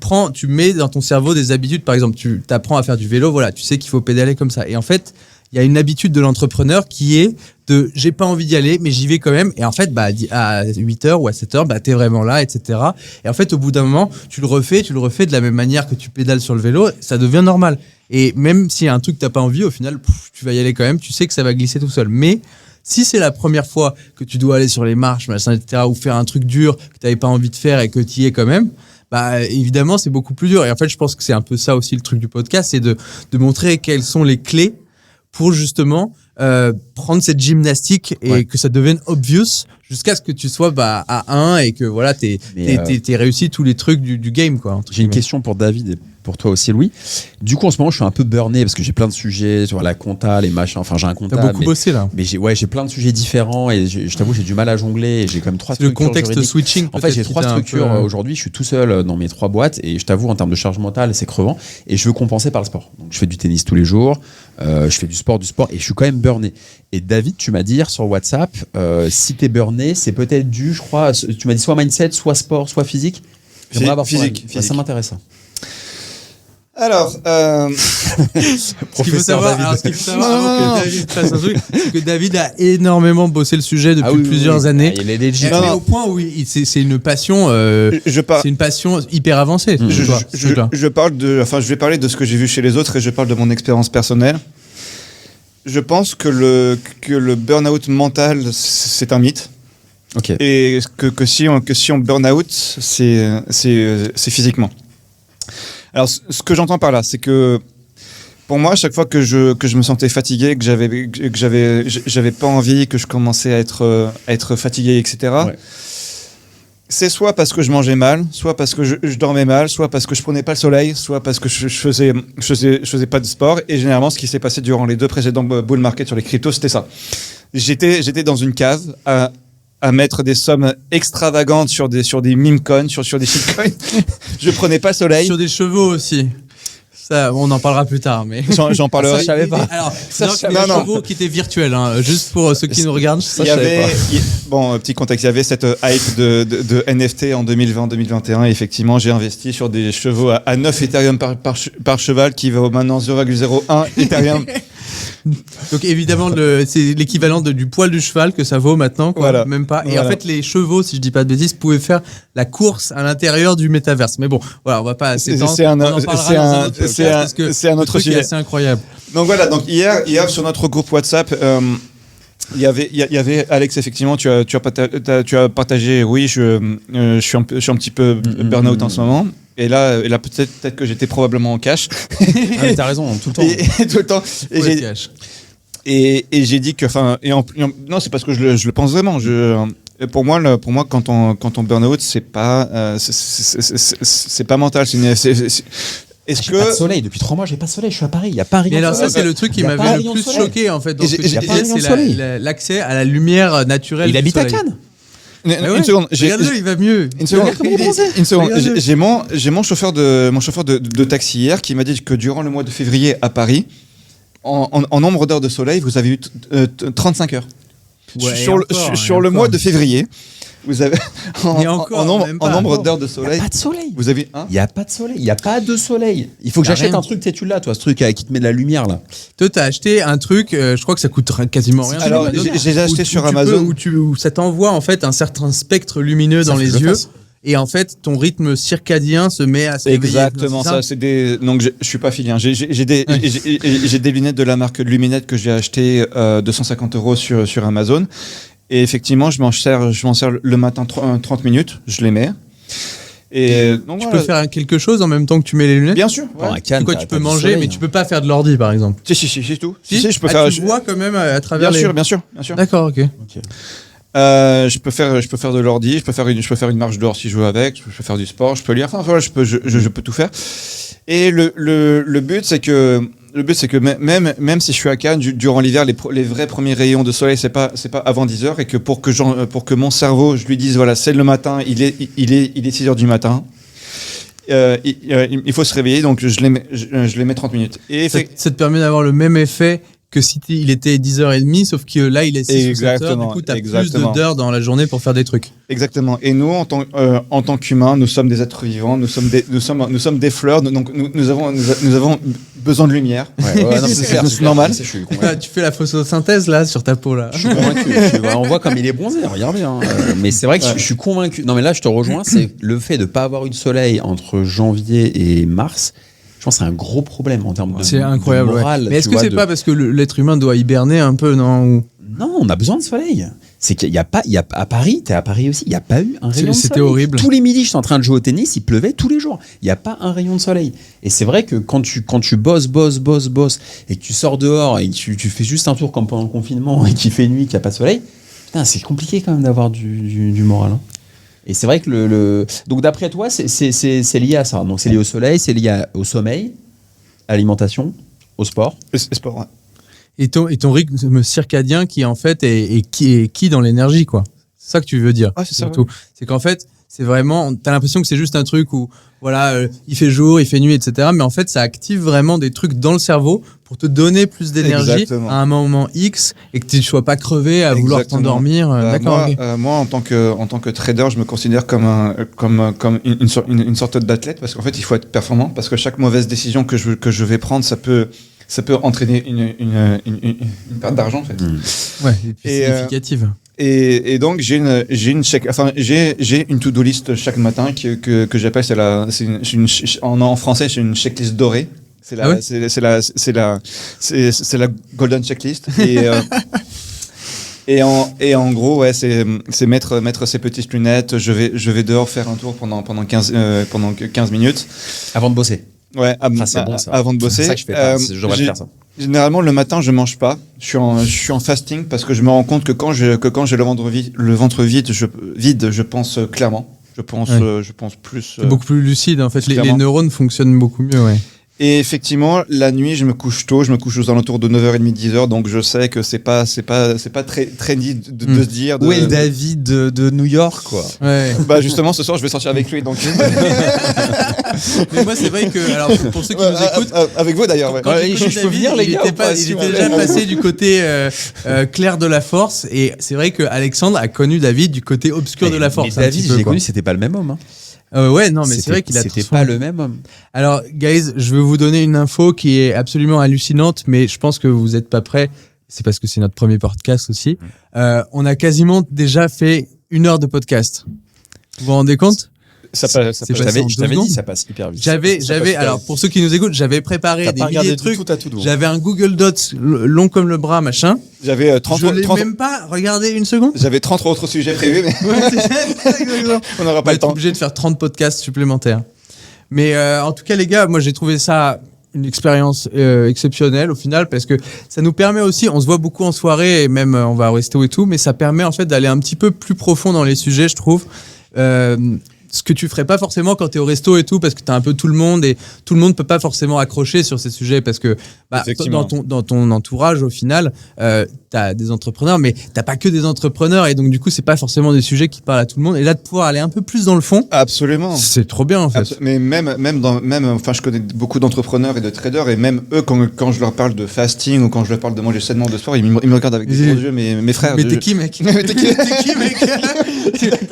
mets dans ton cerveau des habitudes. Par exemple, tu t'apprends à faire du vélo, voilà, tu sais qu'il faut pédaler comme ça. Et en fait, il y a une habitude de l'entrepreneur qui est de j'ai pas envie d'y aller, mais j'y vais quand même. Et en fait, à 8h ou à 7h, t'es vraiment là, etc. Et en fait, au bout d'un moment, tu le refais de la même manière que tu pédales sur le vélo, ça devient normal. Et même s'il y a un truc que t'as pas envie, au final, tu vas y aller quand même, tu sais que ça va glisser tout seul. Mais si c'est la première fois que tu dois aller sur les marches, machin, etc., ou faire un truc dur que t'avais pas envie de faire et que tu y es quand même, évidemment, c'est beaucoup plus dur. Et en fait, je pense que c'est un peu ça aussi le truc du podcast, c'est de montrer quelles sont les clés pour justement prendre cette gymnastique et que ça devienne obvious jusqu'à ce que tu sois à 1 et que voilà, t'aies réussi tous les trucs du game, quoi. J'ai une question pour David et pour toi aussi, Louis. Du coup, en ce moment, je suis un peu burné parce que j'ai plein de sujets sur la compta, les machins. Enfin, j'ai un comptable. T'as beaucoup bossé là. Mais j'ai plein de sujets différents et je t'avoue, j'ai du mal à jongler. Et j'ai quand même 3 structures. Le contexte juridiques. switching. En fait, j'ai 3 structures aujourd'hui. Je suis tout seul dans mes 3 boîtes et je t'avoue, en termes de charge mentale, c'est crevant. Et je veux compenser par le sport. Donc, je fais du tennis tous les jours. Je fais du sport et je suis quand même burné. Et David, tu m'as dit hier sur WhatsApp, si t'es burné, c'est peut-être dû, je crois, tu m'as dit soit mindset, soit sport, soit physique. J'aimerais avoir physique. Ça m'intéresse. Alors, ce qu'il faut savoir, c'est que David a énormément bossé le sujet depuis plusieurs années. Il est legit. Mais au point où c'est une passion, c'est une passion hyper avancée. Je vais parler de ce que j'ai vu chez les autres et je parle de mon expérience personnelle. Je pense que le burn-out mental, c'est un mythe. Okay. Et que si on burn-out, c'est physiquement. Alors, ce que j'entends par là, c'est que pour moi, à chaque fois que je me sentais fatigué, que j'avais pas envie, que je commençais à être fatigué, etc. Ouais. C'est soit parce que je mangeais mal, soit parce que je dormais mal, soit parce que je prenais pas le soleil, soit parce que je faisais pas de sport. Et généralement, ce qui s'est passé durant les 2 précédents bull market sur les cryptos, c'était ça. J'étais dans une cave à mettre des sommes extravagantes sur des meme coins, sur des shitcoins. Je prenais pas le soleil. Sur des chevaux aussi. Ça, on en parlera plus tard, mais j'en parlerai. Ça, je savais pas. Alors, c'est des chevaux qui étaient virtuels, hein, juste pour ceux qui nous regardent. Ça, bon, petit contexte, il y avait cette hype de NFT en 2020-2021. Et effectivement, j'ai investi sur des chevaux à 9 Ethereum par cheval, qui vaut maintenant 0,01 Ethereum. Donc évidemment, c'est l'équivalent du poil du cheval que ça vaut maintenant, quoi, voilà. Même pas. Et en fait, les chevaux, si je dis pas de bêtises, pouvaient faire la course à l'intérieur du métaverse. Mais bon, voilà, on va pas s'étendre. C'est un autre sujet. C'est assez incroyable. Donc voilà, donc hier sur notre groupe WhatsApp, il y avait Alex, effectivement, tu as partagé, oui, je suis un petit peu burn-out en ce moment. Et là peut-être que j'étais probablement en cash. Mais t'as raison, tout le temps. Tout le temps. Et j'ai dit que, non, c'est parce que je le pense vraiment. Pour moi, quand on burn-out, c'est pas mental. J'ai pas de soleil depuis 3 mois, j'ai pas de soleil, je suis à Paris, il y a Paris. Mais alors ça, c'est le truc qui m'avait le plus choqué en fait dans ce que j'ai dit, c'est l'accès à la lumière naturelle. Il habite à Cannes. Une seconde, regarde-le, il va mieux. Une seconde, j'ai mon chauffeur de taxi hier qui m'a dit que durant le mois de février à Paris, en nombre d'heures de soleil, vous avez eu 35 heures. Ouais, sur le mois de février, Vous avez en nombre d'heures de soleil. Il n'y a pas de soleil. Vous avez un. Il n'y a pas de soleil. Il n'y a pas de soleil. Il faut que j'achète un truc. Tu l'as, toi, ce truc qui te met de la lumière là. Toi, t'as acheté un truc. Je crois que ça coûte quasiment rien. Alors, j'ai acheté sur Amazon où ça t'envoie en fait un certain spectre lumineux dans les yeux. Et en fait, ton rythme circadien se met à s'éveiller. Exactement, ça. C'est des. Donc, je suis pas filien. J'ai des lunettes de la marque Luminette que j'ai acheté 250 € sur Amazon. Et effectivement, je m'en sers le matin 30 minutes. Je les mets. Et donc, tu peux faire quelque chose en même temps que tu mets les lunettes. Bien sûr. Ouais. Tu peux manger, mais tu peux pas faire de l'ordi, par exemple. Si, tout. Si, je peux faire. Tu vois quand même à travers. Bien sûr. D'accord, ok. Je peux faire de l'ordi, je peux faire une marche dehors si je veux avec, je peux faire du sport, je peux lire, enfin voilà, je peux tout faire. Et le but c'est que même si je suis à Cannes durant l'hiver, les vrais premiers rayons de soleil c'est pas avant 10h, et que pour que mon cerveau, je lui dise voilà, c'est le matin, il est 6h du matin. Il faut se réveiller, donc je les mets 30 minutes. Et ça te permet d'avoir le même effet que si il était 10h30, sauf que là, il est 6 ou 7h, du coup, tu as plus d'heures dans la journée pour faire des trucs. Exactement. Et nous, en tant qu'humains, nous sommes des êtres vivants, nous sommes des fleurs, donc nous avons besoin de lumière. Ouais, non, c'est normal. Tu fais la photosynthèse, là, sur ta peau, là. Je suis convaincu. On voit comme il est bronzé, regardez. Hein. Mais c'est vrai que je suis convaincu. Non, mais là, je te rejoins, c'est le fait de ne pas avoir eu de soleil entre janvier et mars. Je pense que c'est un gros problème en termes c'est incroyable, de morale. Mais est-ce que c'est pas parce que l'être humain doit hiberner un peu, non? Non, on a besoin de soleil. C'est qu'il y a pas, à Paris, t'es à Paris aussi, il n'y a pas eu un rayon de soleil. C'était horrible. Tous les midis, je suis en train de jouer au tennis, il pleuvait tous les jours. Il n'y a pas un rayon de soleil. Et c'est vrai que quand tu bosses, et que tu sors dehors et que tu fais juste un tour comme pendant le confinement et qu'il fait nuit, qu'il n'y a pas de soleil, putain, c'est compliqué quand même d'avoir du moral. Hein. Et c'est vrai que donc d'après toi, c'est lié à ça. Donc c'est lié au soleil, c'est lié au sommeil, à l'alimentation, au sport. Sport, ouais. Et ton rythme circadien qui en fait est qui dans l'énergie, quoi. C'est ça que tu veux dire. Ah, c'est ça. Surtout. Ouais. C'est qu'en fait, c'est vraiment, t'as l'impression que c'est juste un truc où voilà, il fait jour, il fait nuit, etc. Mais en fait, ça active vraiment des trucs dans le cerveau pour te donner plus d'énergie à un moment X et que tu ne sois pas crevé à vouloir t'endormir. D'accord. Moi, en tant que trader, je me considère comme une sorte d'athlète, parce qu'en fait, il faut être performant, parce que chaque mauvaise décision que je vais prendre, ça peut entraîner une perte d'argent, en fait. Ouais, et puis significative. Et donc j'ai une to-do list chaque matin que j'appelle, en français c'est une checklist dorée. C'est la golden checklist. Et en gros, ouais, c'est mettre ses petites lunettes. Je vais dehors faire un tour pendant 15 minutes avant de bosser. Ouais, c'est bon, ça. Avant de bosser. C'est ça que je fais pas. Je devrais faire ça. Généralement, le matin, je mange pas. Je suis en fasting, parce que je me rends compte que quand j'ai le ventre vide, je pense clairement. Je pense plus. C'est beaucoup plus lucide, en fait. Les neurones fonctionnent beaucoup mieux, ouais. Et effectivement, la nuit, je me couche tôt. Je me couche aux alentours de 9h30, 10h. Donc, je sais que c'est pas très trendy de se dire. Où est le David de New York, quoi. Ouais. Bah, justement, ce soir, je vais sortir avec lui. Donc. Mais moi, c'est vrai que, alors, pour ceux qui nous écoutent. Avec vous, d'ailleurs. Ouais. Je peux venir, les gars. Il était déjà passé du côté clair de la force. Et c'est vrai que Alexandre a connu David du côté obscur de la force. Mais David, je l'ai connu, c'était pas le même homme. Hein. Ouais, non, mais c'est vrai qu'il a c'était pas le même homme. Alors, guys, je vais vous donner une info qui est absolument hallucinante, mais je pense que vous n'êtes pas prêts. C'est parce que c'est notre premier podcast aussi. On a quasiment déjà fait 1 heure de podcast. Vous vous rendez compte ? Je t'avais dit, ça passe hyper vite. Alors, pour ceux qui nous écoutent, j'avais préparé des milliers de trucs. J'avais un Google Docs long comme le bras, machin. J'avais 30. Je l'ai même pas regardé une seconde. J'avais 30 autres sujets prévus, mais. On n'aura pas le temps. Obligé de faire 30 podcasts supplémentaires. Mais en tout cas, les gars, moi j'ai trouvé ça une expérience exceptionnelle au final, parce que ça nous permet aussi, on se voit beaucoup en soirée et même on va au resto et tout, mais ça permet en fait d'aller un petit peu plus profond dans les sujets, je trouve. ce que tu ferais pas forcément quand t'es au resto et tout, parce que t'as un peu tout le monde et tout le monde peut pas forcément accrocher sur ces sujets parce que dans ton entourage au final t'as des entrepreneurs, mais t'as pas que des entrepreneurs et donc du coup c'est pas forcément des sujets qui parlent à tout le monde, et là de pouvoir aller un peu plus dans le fond, absolument, c'est trop bien en fait. Mais enfin je connais beaucoup d'entrepreneurs et de traders, et même eux quand je leur parle de fasting ou quand je leur parle de manger sainement de sport, ils me regardent avec des gros yeux, mes frères. Mais t'es qui mec? T'es qui mec?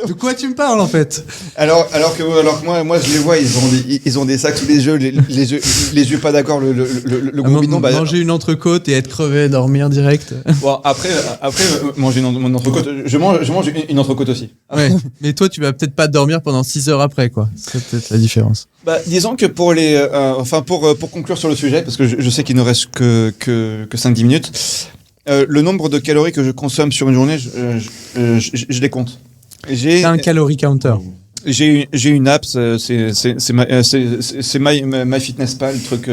De quoi tu me parles en fait? Alors que moi je les vois, ils ont des sacs sous les yeux, les yeux pas d'accord, le gros bidon. Manger une entrecôte et être crevé, dormir direct. Bon, après manger mon entrecôte, je mange une entrecôte aussi. Ouais. Mais toi tu vas peut-être pas dormir pendant 6 heures après quoi. C'est peut-être la différence. Disons que pour pour conclure sur le sujet, parce que je sais qu'il ne reste que 5-10 minutes, le nombre de calories que je consomme sur une journée, je les compte. T'as un calorie counter. J'ai une app, c'est MyFitnessPal, truc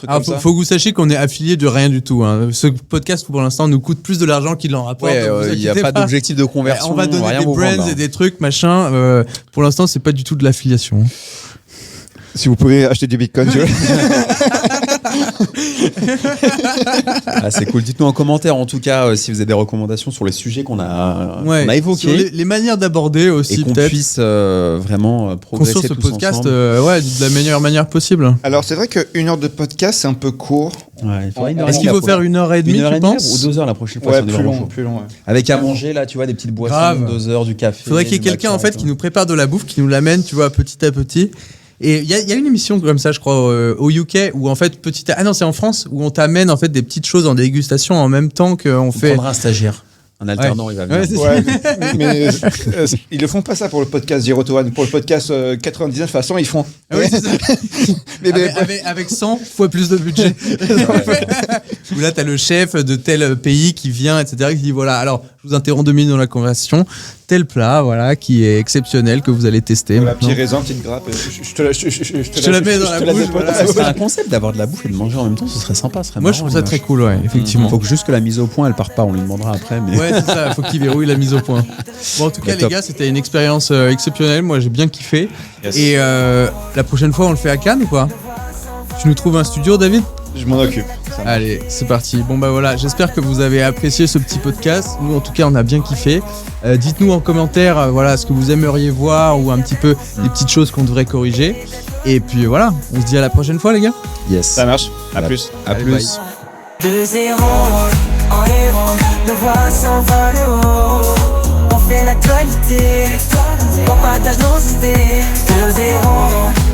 comme ça. Faut que vous sachiez qu'on est affilié de rien du tout. Hein. Ce podcast pour l'instant nous coûte plus de l'argent qu'il en rapporte. Il n'y a pas d'objectif de conversion. On va donner des brands et des trucs machin. Pour l'instant c'est pas du tout de l'affiliation. Si vous pouvez acheter du Bitcoin, tu vois. C'est cool. Dites-nous en commentaire, en tout cas, si vous avez des recommandations sur les sujets qu'on a évoqués. Sur les manières d'aborder aussi, et qu'on puisse vraiment progresser sur ce tous podcast ensemble. De la meilleure manière possible. Alors, c'est vrai qu'une heure de podcast, c'est un peu court. Est-ce qu'il faut faire 1h30, tu penses? Ou 2 heures la prochaine fois? Ouais, plus long. Avec à manger, là, tu vois, des petites boissons, 2 heures, du café. Faudrait qu'il y ait quelqu'un, en fait, qui nous prépare de la bouffe, qui nous l'amène, tu vois, petit à petit. Et il y a une émission comme ça, je crois, au UK, où en fait, c'est en France, où on t'amène en fait des petites choses en dégustation en même temps qu'on fait. On prendra un stagiaire. Un alternant, il va venir. Mais ils le font pas ça pour le podcast Zero to One. Pour le podcast 99, de toute façon, ils font. Oui, c'est ça. avec 100 fois plus de budget. Où là, t'as le chef de tel pays qui vient, etc., qui dit voilà, alors, je vous interromps 2 minutes dans la conversation. Tel plat, voilà, qui est exceptionnel, que vous allez tester. Voilà, petit raisin, petite grappe. Je te la mets dans la bouche. Voilà. C'est un concept d'avoir de la bouffe et de manger en même temps, ce serait sympa. Moi, je trouve ça très cool, ouais, effectivement. Faut que juste que la mise au point, elle parte pas, on lui demandera après. Mais... Ouais, c'est ça, faut qu'il verrouille la mise au point. Bon, en tout cas, les gars, c'était une expérience exceptionnelle. Moi, j'ai bien kiffé. Yes. Et la prochaine fois, on le fait à Cannes ou quoi? Tu nous trouves un studio, David? Je m'en occupe. Allez, c'est parti. Bon bah voilà, j'espère que vous avez apprécié ce petit podcast. Nous en tout cas, on a bien kiffé. Dites-nous en commentaire voilà ce que vous aimeriez voir ou un petit peu des petites choses qu'on devrait corriger. Et puis voilà, on se dit à la prochaine fois les gars. Yes. Ça marche. À plus. À plus. 2-0 en héros, le voix s'envole haut. On fait l'actualité, on partage nos idées. 2-0